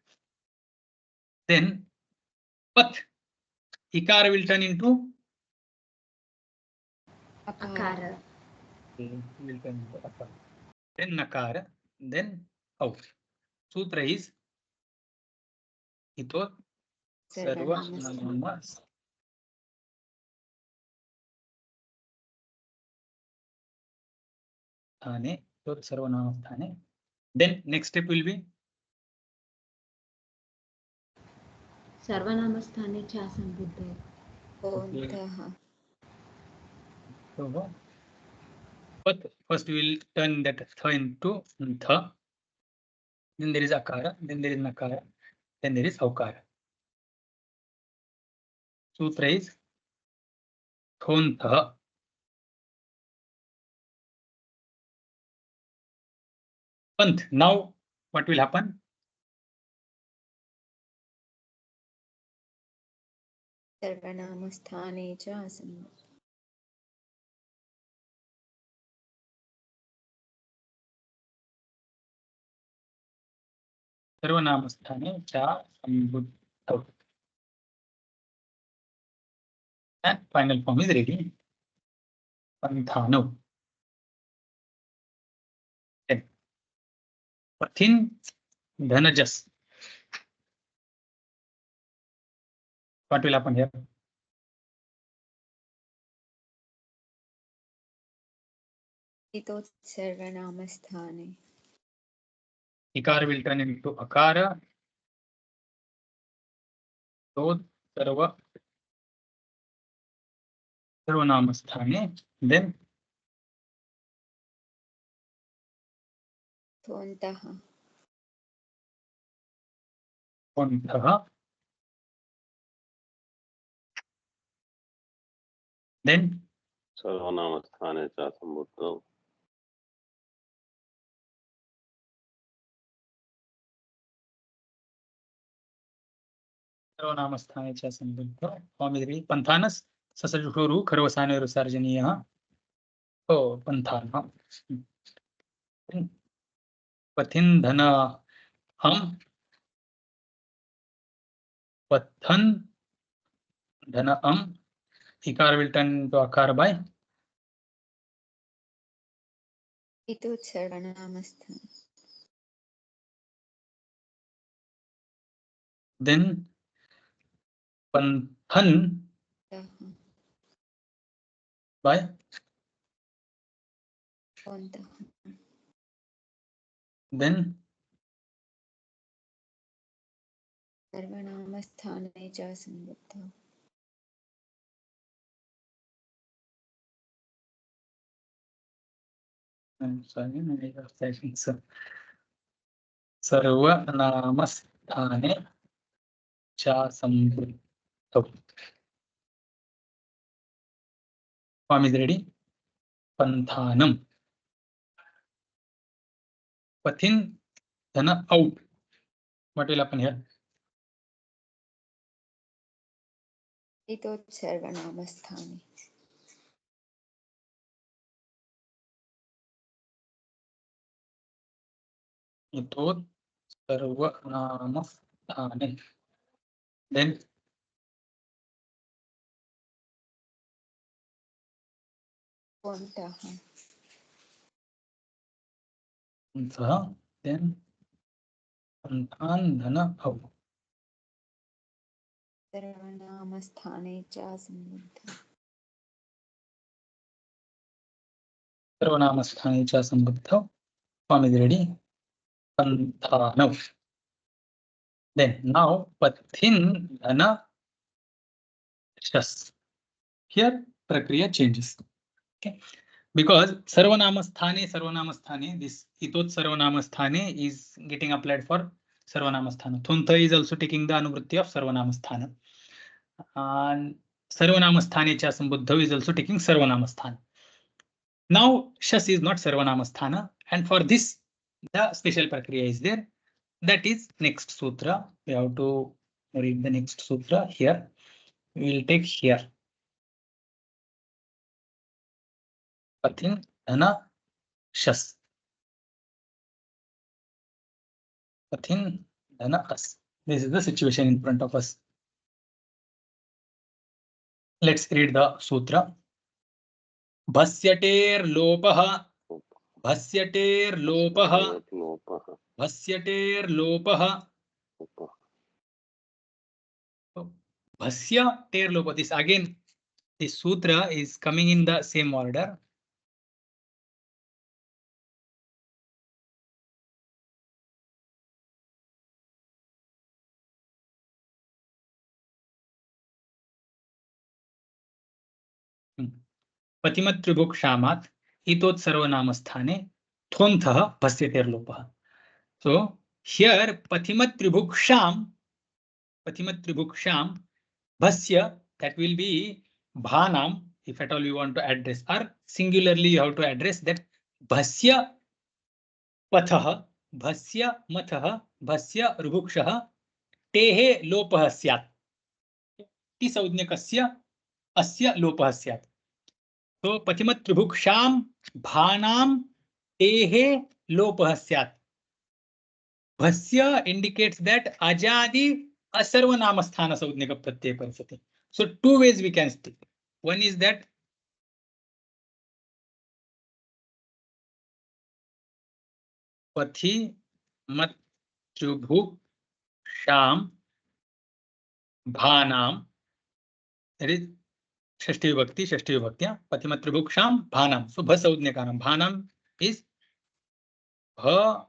[SPEAKER 1] Then path, ikara will turn into
[SPEAKER 4] Akara.
[SPEAKER 1] will turn into akara. Then nakara, then au. Sutra is itot sarvanamasthane. Itot sarvanamasthane. Then next step will be
[SPEAKER 4] Sarvanamasthane cha sambuddha.
[SPEAKER 3] Ontah.
[SPEAKER 1] But first we will turn that tha into tha. Then there is akara, then there is nakara, then there is aukara. Sutra is thontha. Panth. Now what will happen?
[SPEAKER 3] Sarvanamasthane cha sambuddha.
[SPEAKER 1] सर्वनामस्थाने च संबुद्धौ. And final form is ready. Panthanau. Then Pathin Dhanajas. What will happen here?
[SPEAKER 3] इतोत् सर्वनामस्थाने.
[SPEAKER 1] Ikara will turn into akara. So सर्वनामस्थाने. Then
[SPEAKER 3] त्वन्तः.
[SPEAKER 1] Pantha. Then
[SPEAKER 2] सर्वनामस्थाने च संबुद्धौ.
[SPEAKER 1] सर्वनामस्थाने च संबुद्धौ. Panthanas ससजुषोरु खरवसानेरुसार्जनीयः. Oh, Panthana. Pathin Dhana Ham. Pathan Dhana Ikara will turn into akara by
[SPEAKER 3] इतोत् सर्वनामस्थाने.
[SPEAKER 1] then Panthan by
[SPEAKER 3] त्वन्तः.
[SPEAKER 1] then
[SPEAKER 3] सर्वनामस्थाने च संबुद्धौ.
[SPEAKER 1] I'm sorry, I have typing, sir. सर्वनामस्थाने च संबुद्धौ. Form is ready. Panthanam. Pathin Dhana out. What will happen here?
[SPEAKER 3] इतोत् सर्वनामस्थाने.
[SPEAKER 1] Itot सर्वनामस्थाने. Then
[SPEAKER 3] त्वन्तः.
[SPEAKER 1] then Panthan Dhana out.
[SPEAKER 3] सर्वनामस्थाने च संबुद्धौ.
[SPEAKER 1] सर्वनामस्थाने च संबुद्धौ. Form is ready. Panthanau. Then now Pathin Dhana Shas. Here Prakriya changes. Okay. Because Sarvanamasthane, this Itot Sarvanamasthane is getting applied for Sarvanamasthana. Thuntha is also taking the Anuvritti of Sarvanamasthana. And Sarvanamasthane cha Sambuddha is also taking Sarvanamasthana. Now Shas is not Sarvanamasthana, and for this the special Prakriya is there. That is next sutra. We have to read the next sutra here. We will take here. Pathin Dhana Shas. Pathin Dhana As. This is the situation in front of us. Let's read the sutra. Bhasyater lopaha. Bhasyater lopaha. Bhasyater lopaha. Bhasya ter lopa. This again, this sutra is coming in the same order. Patimat tribhukshamat itot sarvanamasthane thontha bhasyater lopaha. So here Patimat tribhuksham bhasya, that will be bhanam, if at all you want to address, or singularly you have to address that bhasya pathaha, bhasya mathaha, bhasya rubhukshaha tehe lopah syat. Ti saudnyakasya asya lopah syat. So Patimat tribhuksham bhanam tehe lopah syat. Bhasya indicates that ajadi asarvanama sthana saudnika pratyaya parisati. So two ways we can speak. One is that pathi mat chubhu sham bhanam. That is षष्ठी विभक्ति पथि mat chubhu sham bhanam. So bha saudnikanam. Bhanam is bha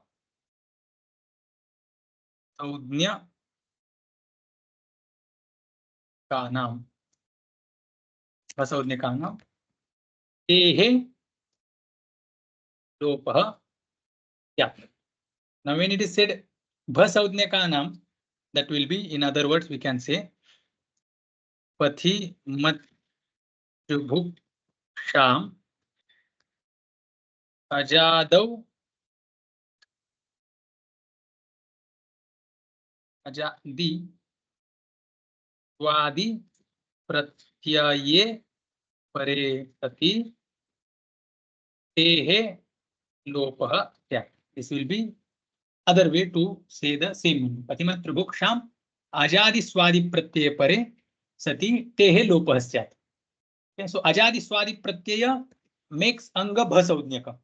[SPEAKER 1] saudnya का नाम. बha saudnikanam. Tehe lopah. Yeah. Now when it is said bhasaudnyakanam, that will be, in other words, we can say pathi mat chubhu sham ajadav ajadi swadi pratyaye pare sati tehe lopah. Yeah, this will be other way to say the same meaning. Pathi mat chubhu sham ajadi swadi pratyaye pare sati tehe lopah syat. Okay, so ajadi swadi pratyaya makes anga bhasaudnyaka.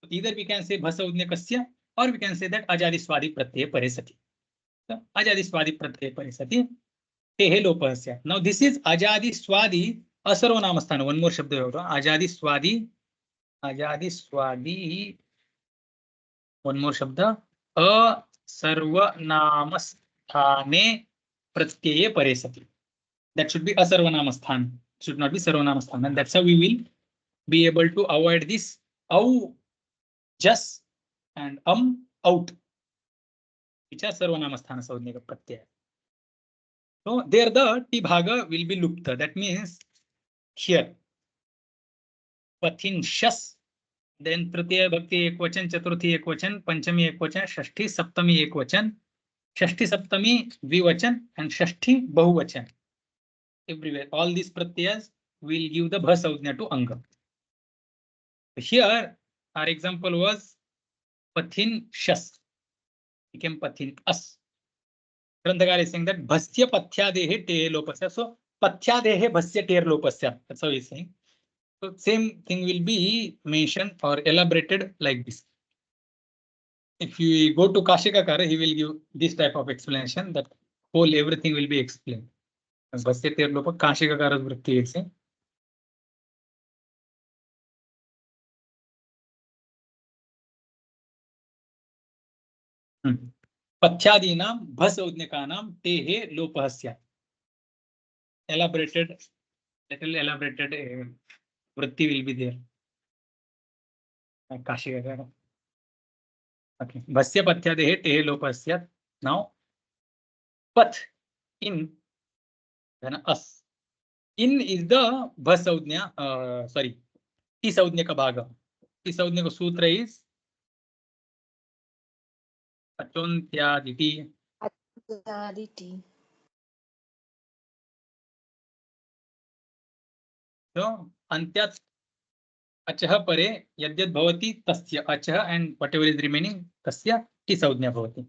[SPEAKER 1] So either we can say bhasaudnyakasya or we can say that ajadi swadi pratyaya pare sati. So ajadi swadi pratyaya pare sati tehe lopah syat. Now this is ajadi swadi asarvanamasthana. One more shabda. Ajadi swadi. One more shabda. Asarvanamasthane pratyaya pare sati. That should be asarvanamasthana. Should not be sarvanamasthana. And that's how we will be able to avoid this au, just, and out, which are sarvanamasthana saudnika pratyaya. So there the ti bhaga will be lupta. That means here pathin shas, then tritiya bhakti ekvachan, chaturthi ekvachan, panchami ekvachan, shashti saptami ekvachan, shashti saptami dvivachan, and shashti bahuvachan. Everywhere all these pratyas will give the bha saudhnya to anga. Here our example was pathin shas became pathin as. Grandhakara is saying that bhasya pathyadehe te lopasya. So pathyadehe bhasya ter lopasya. That's how he's saying. So same thing will be mentioned or elaborated like this. If you go to Kashikakara, he will give this type of explanation, that whole everything will be explained. Bhasya ter lopa Kashikakara vritti is saying. Pathyadinam bhasaudnyakanam tehe lopah syat. Elaborated, little elaborated vritti will be there. Kashikakara. Okay. Bhasya pathyadehe tehe lopah syat. Now, path in then as. In is the bhasaudnya, sorry, ti saudnyaka bhaga. Ti saudnyaka sutra is achontyaditi.
[SPEAKER 3] Aditi.
[SPEAKER 1] So antyat achah pare yadyat bhavati tasya achah, and whatever is remaining tasya ti saudnya bhavati.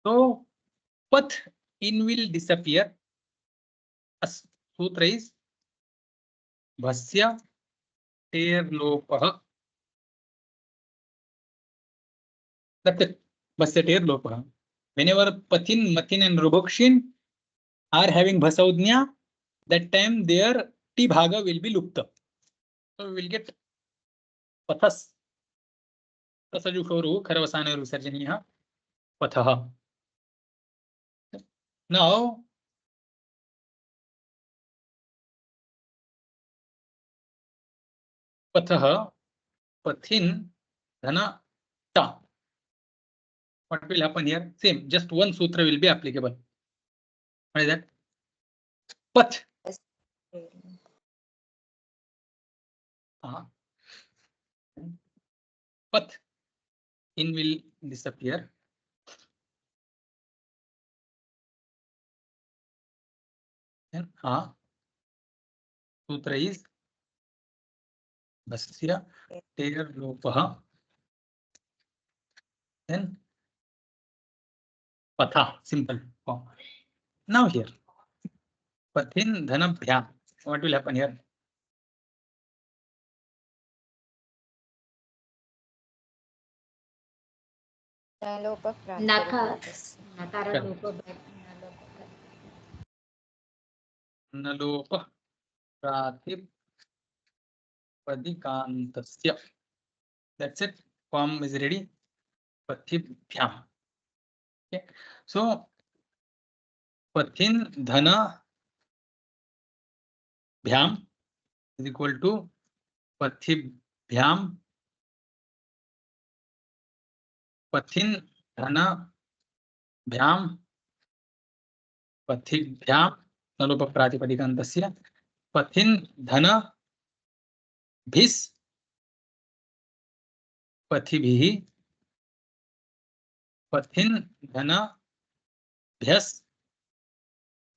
[SPEAKER 1] So path in will disappear. As sutra is bhasya ter lopah. That's it. Bhasya ter lopah. Whenever pathin, mathin, and rubakshin are having bhasaudnya, that time their ti bhaga will be lupta. So we will get pathas. Tasajuhoru kharavasana visarjaniya pathaha. Now pathaha, pathin, dhana, ta. What will happen here? Same, just one sutra will be applicable. What is that? Path. Path in will disappear. Then sutra is bhasya ter lopah. Then Patha, simple form. Now here, Pathin Dhanabhyam. What will happen here? Nalopa Pratipadikantasya. That's it. Form is ready. Pathibhyam. Okay. So Pathin Dhana Bhyam is equal to Pathibhyam. Pathin Dhana Bhyam Pathibhyam Nalopa Pratipadikantasya. Pathin Dhana Bhis Pathibhihi. Pathin Dhana Bhyas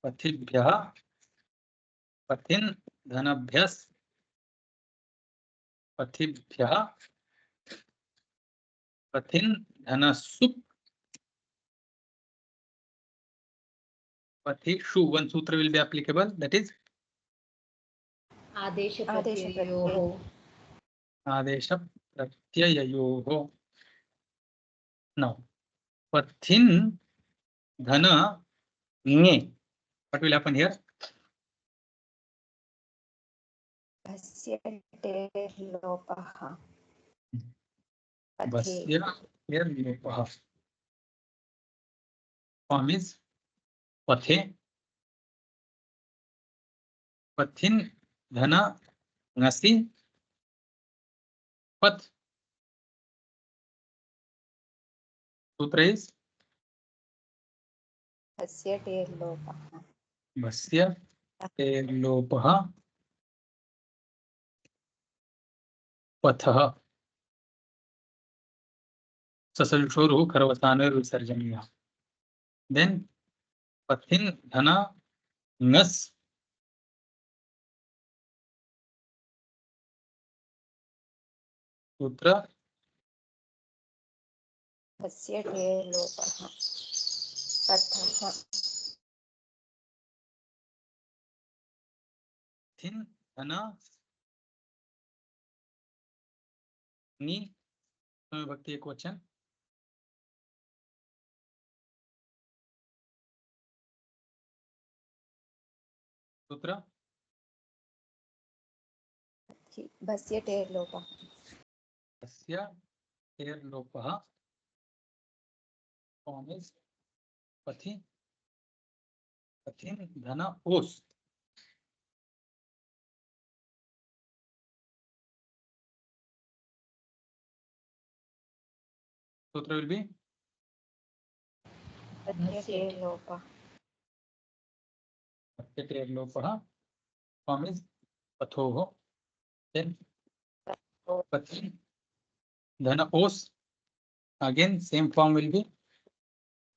[SPEAKER 1] Pathibhyah. Pathin Dhanabhyas Pathibhyah. Pathin Dhanasup Pathishu. One sutra will be applicable, that is
[SPEAKER 4] Adesha Pratyayoho.
[SPEAKER 1] Adesha Pratyayoho. Now, Pathin Dhana Nge. What will happen here?
[SPEAKER 3] Basya lopaha.
[SPEAKER 1] Basya lopaha. Form is Pathe. Pathin Dhana Ngasi Path. Sutra is
[SPEAKER 3] Basya lopaha.
[SPEAKER 1] Basya lopaha Patha. Sasalshoru Karavasana Visarjaniya. Then Pathin Dhana Ngas Sutra
[SPEAKER 3] Basya lopaha. Patha.
[SPEAKER 1] Pathin Dhana Ni Bhakti Ekvachan. Sutra
[SPEAKER 3] Basya lopaha.
[SPEAKER 1] Basya lopaha. Form is Pathin Dhana Os. Sutra will be
[SPEAKER 3] Basya lopaha.
[SPEAKER 1] lopaha. Form is Pathoho. Then Pathin Dhana Os. Again, same form will be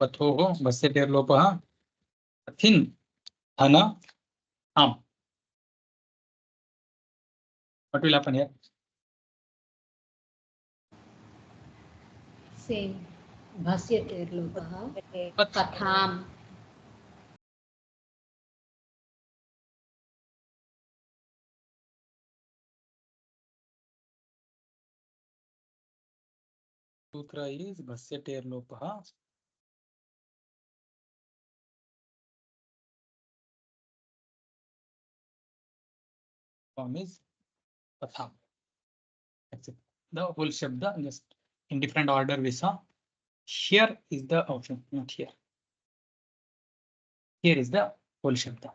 [SPEAKER 1] Pathoho. Basya lopaha. Pathin Dhana Am. What will happen here?
[SPEAKER 4] Same. Bhasyate lopaha. Patham.
[SPEAKER 1] Sutra is Bhasyate lopaha. Form is Patham. That's it. The whole Shabda, just in different order we saw. Here is the option, not here. Here is the whole Shabda.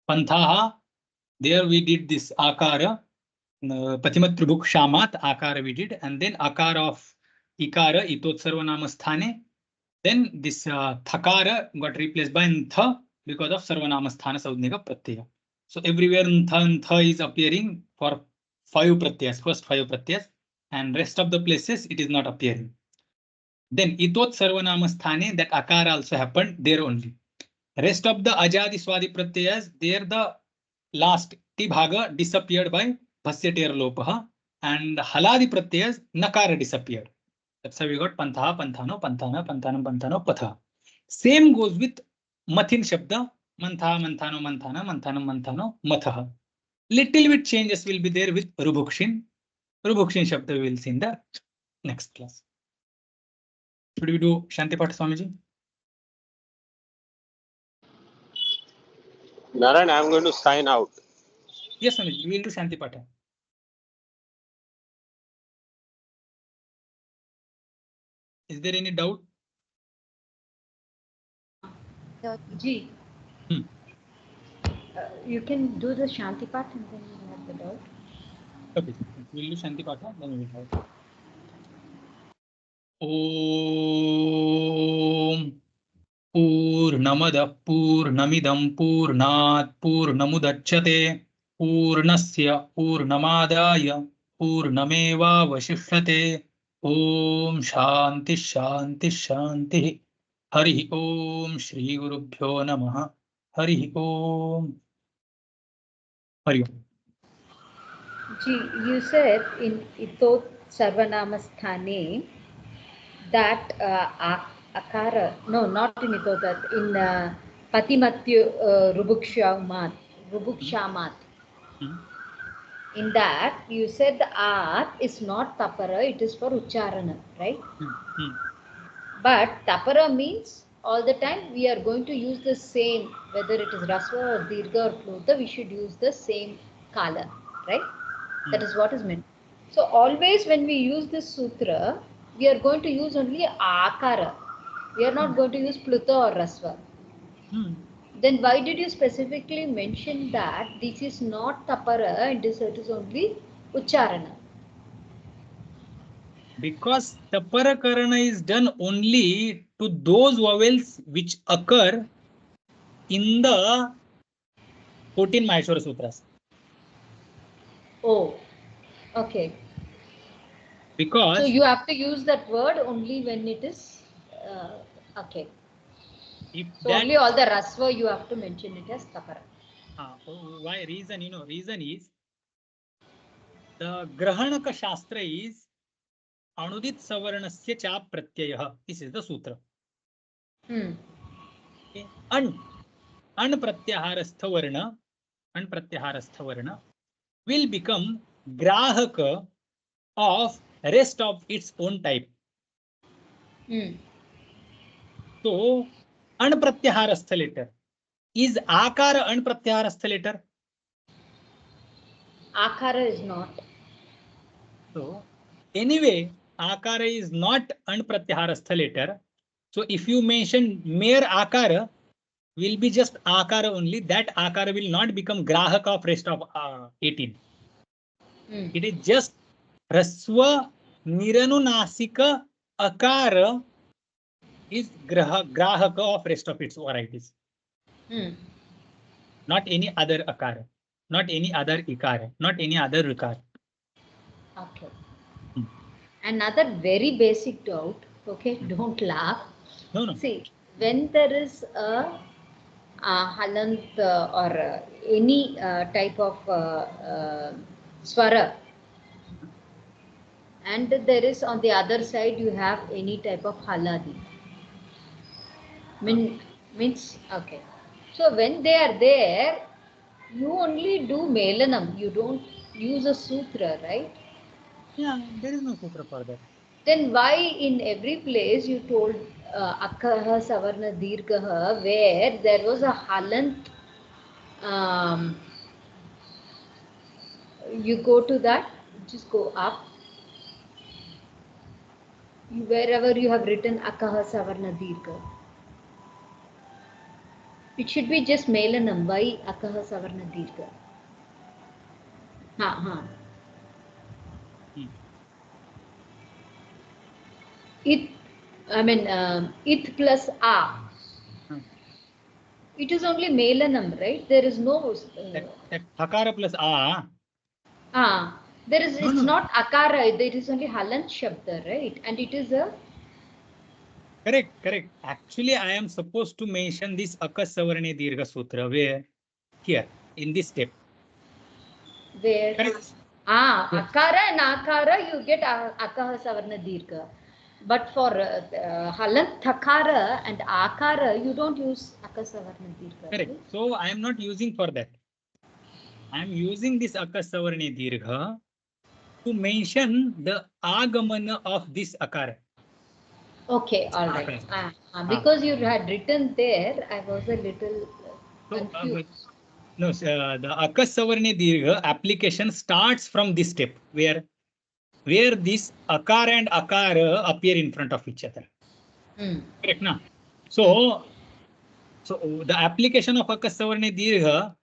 [SPEAKER 1] Panthaha, there we did this Akara. Patimat Tribhuk Shamat, Akara we did, and then Akara of Ikara, Itot Sarvanama Sthane. Then this Thakara got replaced by Ntha because of Sarvanama Sthana Saudnika Pratyaya. So everywhere Ntha is appearing for 5 Pratyas, first 5 Pratyas, and rest of the places it is not appearing. Then Itot Sarvanama Sthane, that Akara also happened there only. Rest of the Ajadi Swadi Pratyas, there the last Tibhaga disappeared by Bhasyate lopaha, and Haladi Pratyas Nakara disappeared. That's how we got Pantha, Panthano, Panthana, Panthanam, Panthano, Patha. Same goes with mathin shabda. Mantha, manthano, manthana, manthanam, manthano, matha. Little bit changes will be there with rubukshin. Rubukshin shabda we will see in the next class. Should we do Shanti Pata, Swamiji?
[SPEAKER 2] Narayan, I am going to sign out.
[SPEAKER 1] Yes, Swamiji, we will do Shanti Pata. Is there any doubt?
[SPEAKER 4] Ji. You can do the Shanti Path and then you have the doubt.
[SPEAKER 1] Okay, we will do Shanti Pata, then we will have. Om Purnamada Purnamidam Purnat Purnamudachyate Purnasya Purnamadaya Purnameva Vashishyate. Om Shanti Shanti Shanti. Hari Om Shri Gurubhyo Namaha. Hari Om. Hari Om.
[SPEAKER 4] Ji, you said in Itot Sarvanamasthane that akara, no, not in Itotat, in Patimatyu Rubukshamat. In that, you said the art is not tapara, it is for ucharana, right? But tapara means all the time we are going to use the same, whether it is rasva or dirgha or pluta, we should use the same kala, right? That is what is meant. So always when we use this sutra, we are going to use only akara. We are not going to use pluta or rasva. Then why did you specifically mention that this is not tapara and it is only ucharana?
[SPEAKER 1] Because taparakarana is done only to those vowels which occur in the 14 Maheshwara Sutras.
[SPEAKER 4] Oh, okay.
[SPEAKER 1] Because
[SPEAKER 4] so you have to use that word only when it is okay.
[SPEAKER 1] If
[SPEAKER 4] so
[SPEAKER 1] that,
[SPEAKER 4] only all the rasva you have to mention it as tapara.
[SPEAKER 1] Why reason? Reason is the Grahanaka Shastra is Anudit Savarnasya Cha Pratyayah. This is the sutra. Okay. An Pratyaharastha Varna will become Grahaka of rest of its own type. So, Anpratyaharastha letter. Is Akara Anpratyaharastha letter?
[SPEAKER 4] Akara is not.
[SPEAKER 1] So, anyway, Akara is not Anpratyaharastha letter. So, if you mention mere Akara, will be just Akara only. That Akara will not become Grahaka of rest of 18. It is just Raswa Niranunasika Akara is Grahaka of rest of its varieties. Not any other Akara, not any other Ikara, not any other Rikara.
[SPEAKER 4] Okay. Another very basic doubt, okay, don't laugh.
[SPEAKER 1] No.
[SPEAKER 4] See, when there is a halant or any type of swara, and there is on the other side you have any type of haladi. Means, okay. So when they are there, you only do melanam, you don't use a sutra, right?
[SPEAKER 1] Yeah, there is no sutra for that.
[SPEAKER 4] Then why in every place you told Akkaha Savarna Dirgaha, where there was a halant, you go to that, just go up. Wherever you have written Akkaha Savarna Dirga, it should be just Melanam. Why Akkaha Savarna Dirga? It, it plus A. It is only Melanam, right? There is no.
[SPEAKER 1] That Hakara plus A.
[SPEAKER 4] There is. It's not Akara. There is only Halant Shabda, right? And it is a.
[SPEAKER 1] Correct. Actually, I am supposed to mention this Akasavarne Dirgha Sutra. Where? Here, in this step.
[SPEAKER 4] Where?
[SPEAKER 1] Correct.
[SPEAKER 4] Akara and Akara, you get Akaha Savarna Dirgha. But for halant thakara and akara, you don't use akasavarna dirgha.
[SPEAKER 1] Correct. So I am not using for that. I am using this akasavarna dirgha to mention the agamana of this akara.
[SPEAKER 4] Okay, all right. Because you had written there, I was a little confused.
[SPEAKER 1] No, the akasavarna dirgha application starts from this step where this akara and akara appear in front of each other. Correct, na? So the application of akasavarna dirgha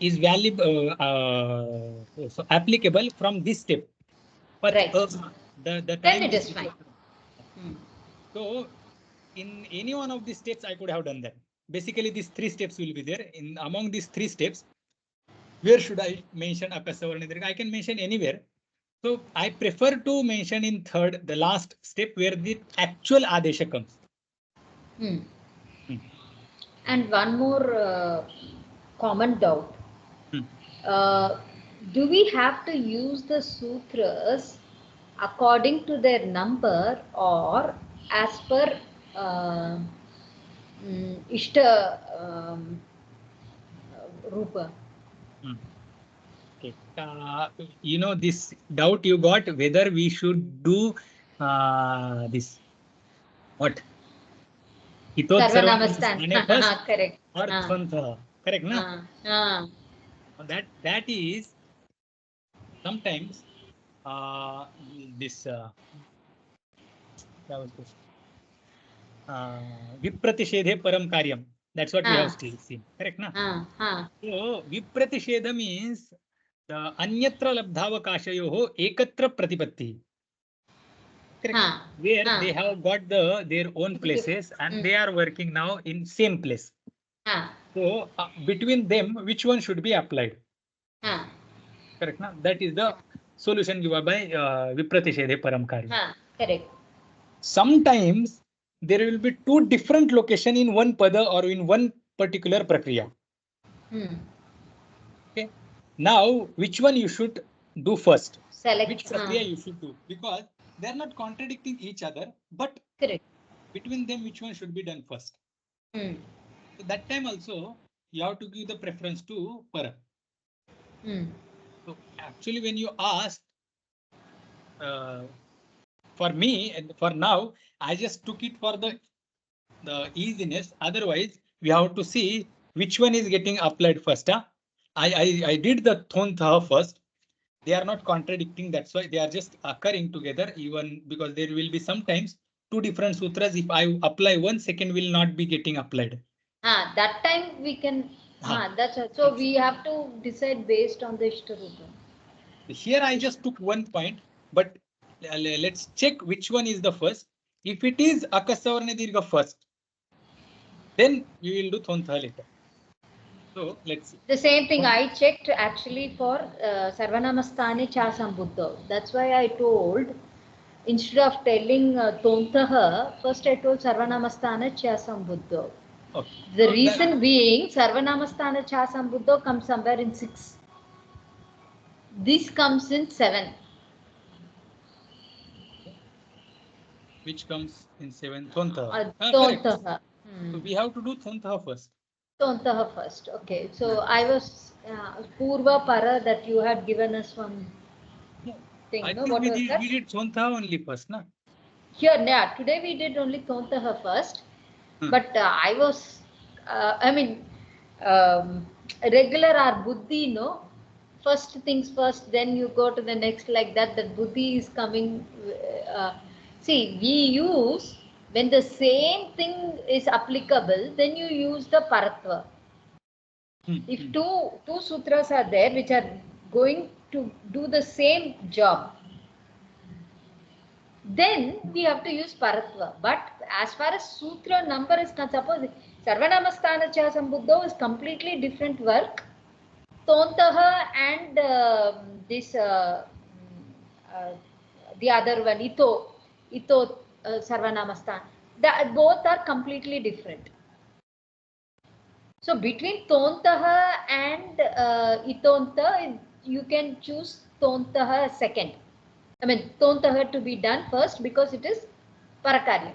[SPEAKER 1] is so applicable from this step. But
[SPEAKER 4] right.
[SPEAKER 1] The time
[SPEAKER 4] then it is fine.
[SPEAKER 1] So in any one of these steps, I could have done that. Basically, these 3 steps will be there. In among these 3 steps, where should I mention akasavarna dirgha? I can mention anywhere. So I prefer to mention in third, the last step where the actual adesha comes.
[SPEAKER 4] And one more common doubt. Do we have to use the sutras according to their number or as per Ishta Rupa?
[SPEAKER 1] Okay. You know, this doubt you got whether we should do this what?
[SPEAKER 4] Sarvanamastana first correct.
[SPEAKER 1] Or Thvanta. Correct, na? That is sometimes this Vipratishedhe param karyam. That's what we have still seen. Correct, na? So Vipratishedha means the anyatra labdhavakashayoho ekatra pratipatti. Correct. Where they have got their own places and they are working now in same place. So between them, which one should be applied? Correct, na? That is the solution given by Vipratishedhe param karyam.
[SPEAKER 4] Correct.
[SPEAKER 1] Sometimes there will be 2 different locations in one pada or in one particular prakriya. Okay. Now, which one you should do first?
[SPEAKER 4] Select
[SPEAKER 1] which prakriya you should do, because they are not contradicting each other, but
[SPEAKER 4] correct.
[SPEAKER 1] Between them, which one should be done first? So that time also you have to give the preference to para. So actually, when you ask for me and for now, I just took it for the easiness. Otherwise, we have to see which one is getting applied first. I did the thontha first. They are not contradicting. That's why they are just occurring together, even because there will be sometimes 2 different sutras. If I apply one, second will not be getting applied.
[SPEAKER 4] That time we can. That's so we have to decide based on the Ishtarupa.
[SPEAKER 1] Here I just took one point, but let's check which one is the first. If it is akasavarna dirgha first, then we will do thontha later. So let's see.
[SPEAKER 4] The same thing I checked actually for Sarvanamastane cha sambuddha. That's why I told, instead of telling Tontaha, first I told Sarvanamastana cha sambuddha.
[SPEAKER 1] Okay.
[SPEAKER 4] The reason being Sarvanamastana cha sambuddha comes somewhere in 6. This comes in 7.
[SPEAKER 1] Which comes in 7? Thontha.
[SPEAKER 4] Tontaha.
[SPEAKER 1] So we have to do thontha first.
[SPEAKER 4] Tontaha first. Okay. So I was Purva Para that you had given us one thing.
[SPEAKER 1] I
[SPEAKER 4] no?
[SPEAKER 1] think
[SPEAKER 4] What
[SPEAKER 1] we
[SPEAKER 4] was
[SPEAKER 1] did,
[SPEAKER 4] that?
[SPEAKER 1] we did thontha only first, na?
[SPEAKER 4] Here, yeah, today we did only Tontaha first. But I was, regular or buddhi, no? First things first, then you go to the next like that. That buddhi is coming. See, we use, when the same thing is applicable, then you use the paratva. If two sutras are there which are going to do the same job, then we have to use paratva. But as far as sutra number is concerned, suppose Sarvanamastana cha sambuddha is completely different work. Tontaha and the other one, Ito Sarvanamastana, both are completely different. So between Tontaha and Itonta, you can choose Tontaha second. I mean, Tontaha to be done first because it is Parakarya.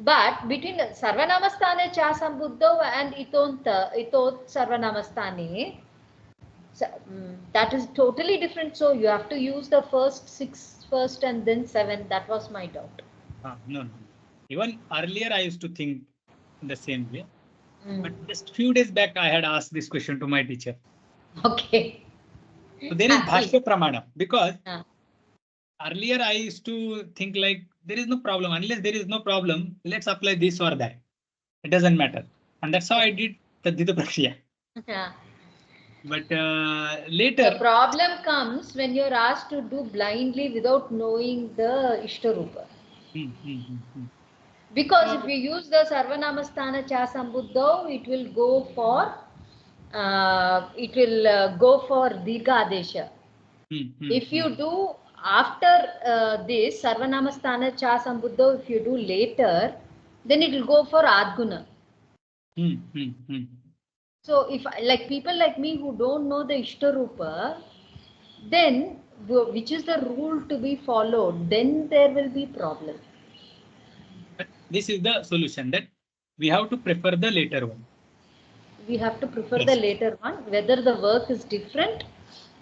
[SPEAKER 4] But between Sarvanamasthane Cha Sambuddho and Itot Sarvanamasthane, that is totally different. So you have to use the first 6 first and then 7. That was my doubt.
[SPEAKER 1] No. Even earlier I used to think in the same way. But just few days back I had asked this question to my teacher.
[SPEAKER 4] Okay.
[SPEAKER 1] So there is Bhashya Pramana, because earlier I used to think like there is no problem. Unless there is no problem, let's apply this or that. It doesn't matter. And that's how I did Tadhita Prakriya.
[SPEAKER 4] Yeah.
[SPEAKER 1] But later.
[SPEAKER 4] The problem comes when you're asked to do blindly without knowing the Ishtarupa. Because if you use the Sarvanamasthana Cha Sambuddho, it will go for Dirgha Adesha. If you do after this Sarvanamasthana Cha Sambuddho, if you do later, then it will go for Adguna. So if like people like me who don't know the Ishtarupa, then which is the rule to be followed, then there will be problem.
[SPEAKER 1] But this is the solution, that we have to prefer the later one.
[SPEAKER 4] We have to prefer the later one, whether the work is different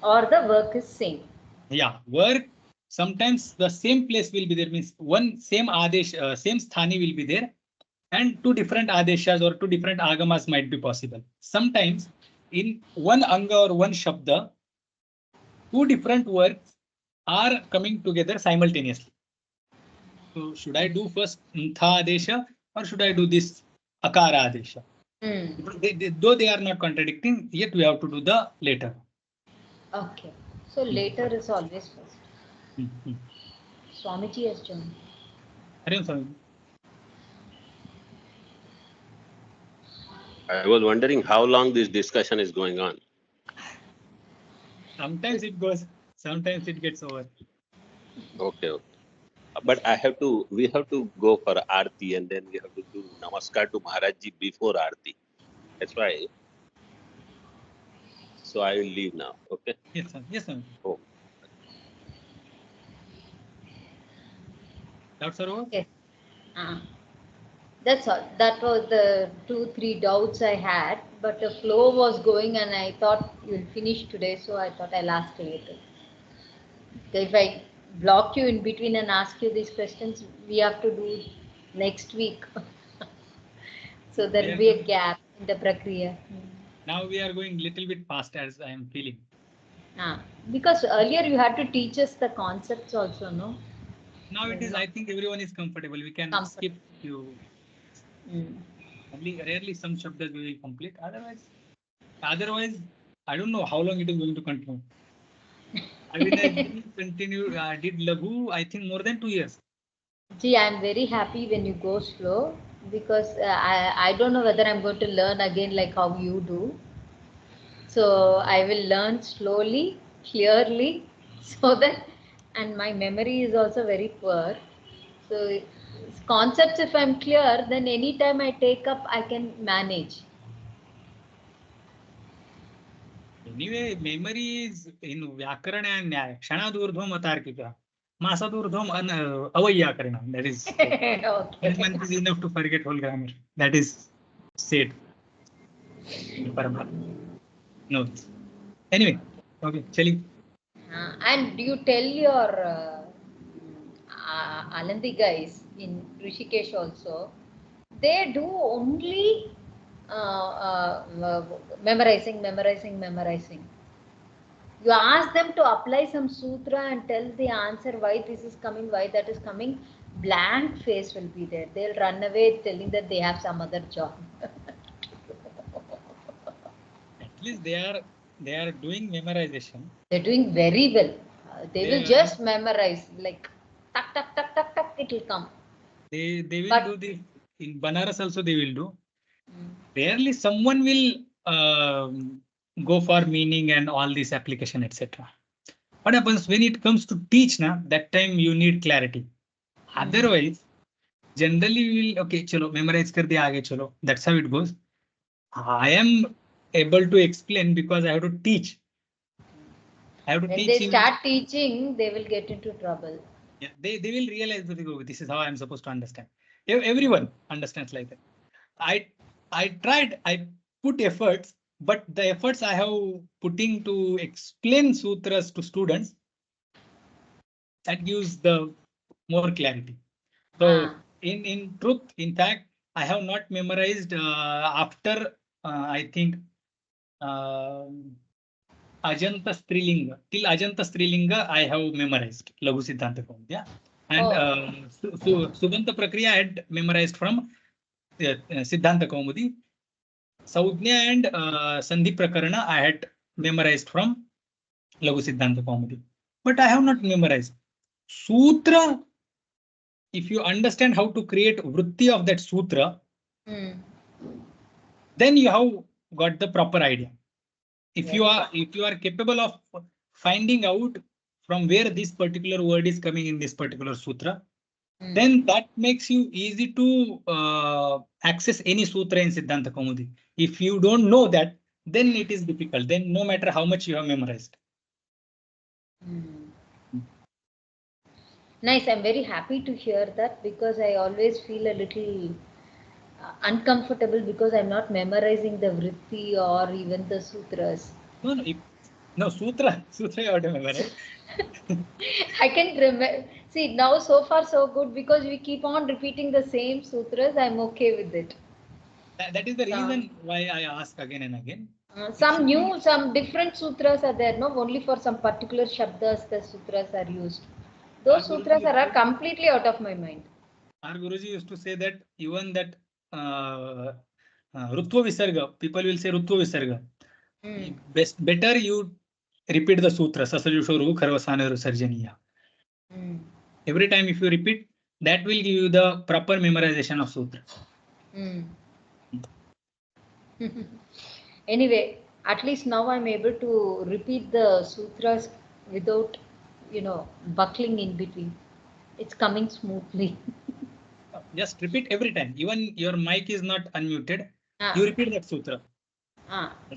[SPEAKER 4] or the work is same.
[SPEAKER 1] Yeah, work sometimes the same place will be there, means one same Adesh, same Sthani will be there, and 2 different Adeshas or 2 different Agamas might be possible. Sometimes in one Anga or one Shabda, 2 different works are coming together simultaneously. So should I do first Ntha Adesha or should I do this Akara Adesha? Though they are not contradicting, yet we have to do the later.
[SPEAKER 4] Okay. So later is always first. Swamiji has joined.
[SPEAKER 2] I was wondering how long this discussion is going on.
[SPEAKER 1] Sometimes it goes, sometimes it gets over.
[SPEAKER 2] Okay. But we have to go for Aarti, and then we have to do Namaskar to Maharajji before Aarti. That's why. So I will leave now. Okay.
[SPEAKER 1] Yes, sir. Yes, sir.
[SPEAKER 2] Oh.
[SPEAKER 1] Doubts are over?
[SPEAKER 4] Okay. That's all. That was the 2-3 doubts I had, but the flow was going and I thought you'll finish today, so I thought I'll ask later. If I block you in between and ask you these questions, we have to do next week. So there will be a gap in the prakriya.
[SPEAKER 1] Now we are going little bit fast, as I am feeling.
[SPEAKER 4] Because earlier you had to teach us the concepts also, no?
[SPEAKER 1] Now it is, I think everyone is comfortable. We can skip few. Rarely some shabdas we will complete. Otherwise, I don't know how long it is going to continue. I mean, I continue. I did Laghu, I think more than 2 years.
[SPEAKER 4] Gee, I'm very happy when you go slow, because I don't know whether I'm going to learn again like how you do. So I will learn slowly, clearly, so that, and my memory is also very poor. So concepts, if I'm clear, then anytime I take up, I can manage.
[SPEAKER 1] Anyway, memory is in Vyakarana and Nyaya. Kshanadurdhvam atarkika. Masadurdhvam avayyakarana. That is,
[SPEAKER 4] Okay.
[SPEAKER 1] that month is enough to forget whole grammar. That is said. No. Anyway, okay, Chali.
[SPEAKER 4] And you tell your Alandi guys in Rishikesh also, they do only memorizing. You ask them to apply some sutra and tell the answer, why this is coming, why that is coming, blank face will be there. They'll run away telling that they have some other job.
[SPEAKER 1] At least they are doing memorization.
[SPEAKER 4] They're doing very well. They will just memorize, like tuck, it will come.
[SPEAKER 1] They will do this in Banaras also. They will do. Rarely someone will go for meaning and all this application, etc. What happens when it comes to teach? That time you need clarity. Otherwise, generally we will, okay, chalo, memorize kar diya, aage chalo. That's how it goes. I am able to explain because I have to teach. I have to
[SPEAKER 4] when
[SPEAKER 1] teach
[SPEAKER 4] they
[SPEAKER 1] him.
[SPEAKER 4] start teaching, they will get into trouble.
[SPEAKER 1] Yeah, they will realize that this is how I'm supposed to understand. Everyone understands like that. I tried, I put efforts, but the efforts I have putting to explain sutras to students, that gives the more clarity. So in truth, in fact, I have not memorized after I think Ajanta Strilinga. Till Ajanta Strilinga, I have memorized Laghusiddhantakaumudi. Yeah. And Subantaprakaranam I had memorized from Siddhantakaumudi. Saudhnya and Sandhiprakarana I had memorized from Laghusiddhantakaumudi. But I have not memorized. Sutra, if you understand how to create vritti of that sutra, then you have got the proper idea. If you are capable of finding out from where this particular word is coming in this particular sutra, then that makes you easy to access any sutra in Siddhantakaumudi. If you don't know that, then it is difficult. Then no matter how much you have memorized.
[SPEAKER 4] Nice. I'm very happy to hear that, because I always feel a little uncomfortable because I'm not memorizing the vritti or even the sutras.
[SPEAKER 1] No, sutra you have to memorize.
[SPEAKER 4] I can remember. See, now so far so good, because we keep on repeating the same sutras. I'm okay with it.
[SPEAKER 1] That is the reason why I ask again and again.
[SPEAKER 4] Some different sutras are there. No, only for some particular shabdas the sutras are used. Those sutras are completely out of my mind.
[SPEAKER 1] Our Guruji used to say that even that Rutva Visarga, people will say Rutva Visarga. Better you repeat the sutra, Sasajushoru Kharvasanaru Sarjaniya. Every time if you repeat, that will give you the proper memorization of sutra.
[SPEAKER 4] Anyway, at least now I'm able to repeat the sutras without, buckling in between. It's coming smoothly.
[SPEAKER 1] Just repeat every time. Even your mic is not unmuted. You repeat that sutra.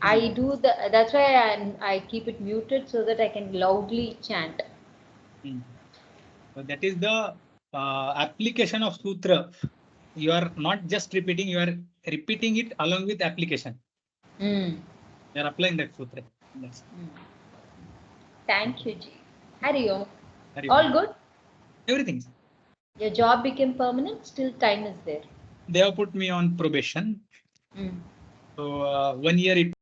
[SPEAKER 4] I do that's why I keep it muted so that I can loudly chant.
[SPEAKER 1] So that is the application of sutra. You are not just repeating, you are repeating it along with application. You are applying that sutra.
[SPEAKER 4] Thank you, Ji. Hari Om. All good?
[SPEAKER 1] Everything.
[SPEAKER 4] Your job became permanent, still time is there.
[SPEAKER 1] They have put me on probation. So 1 year it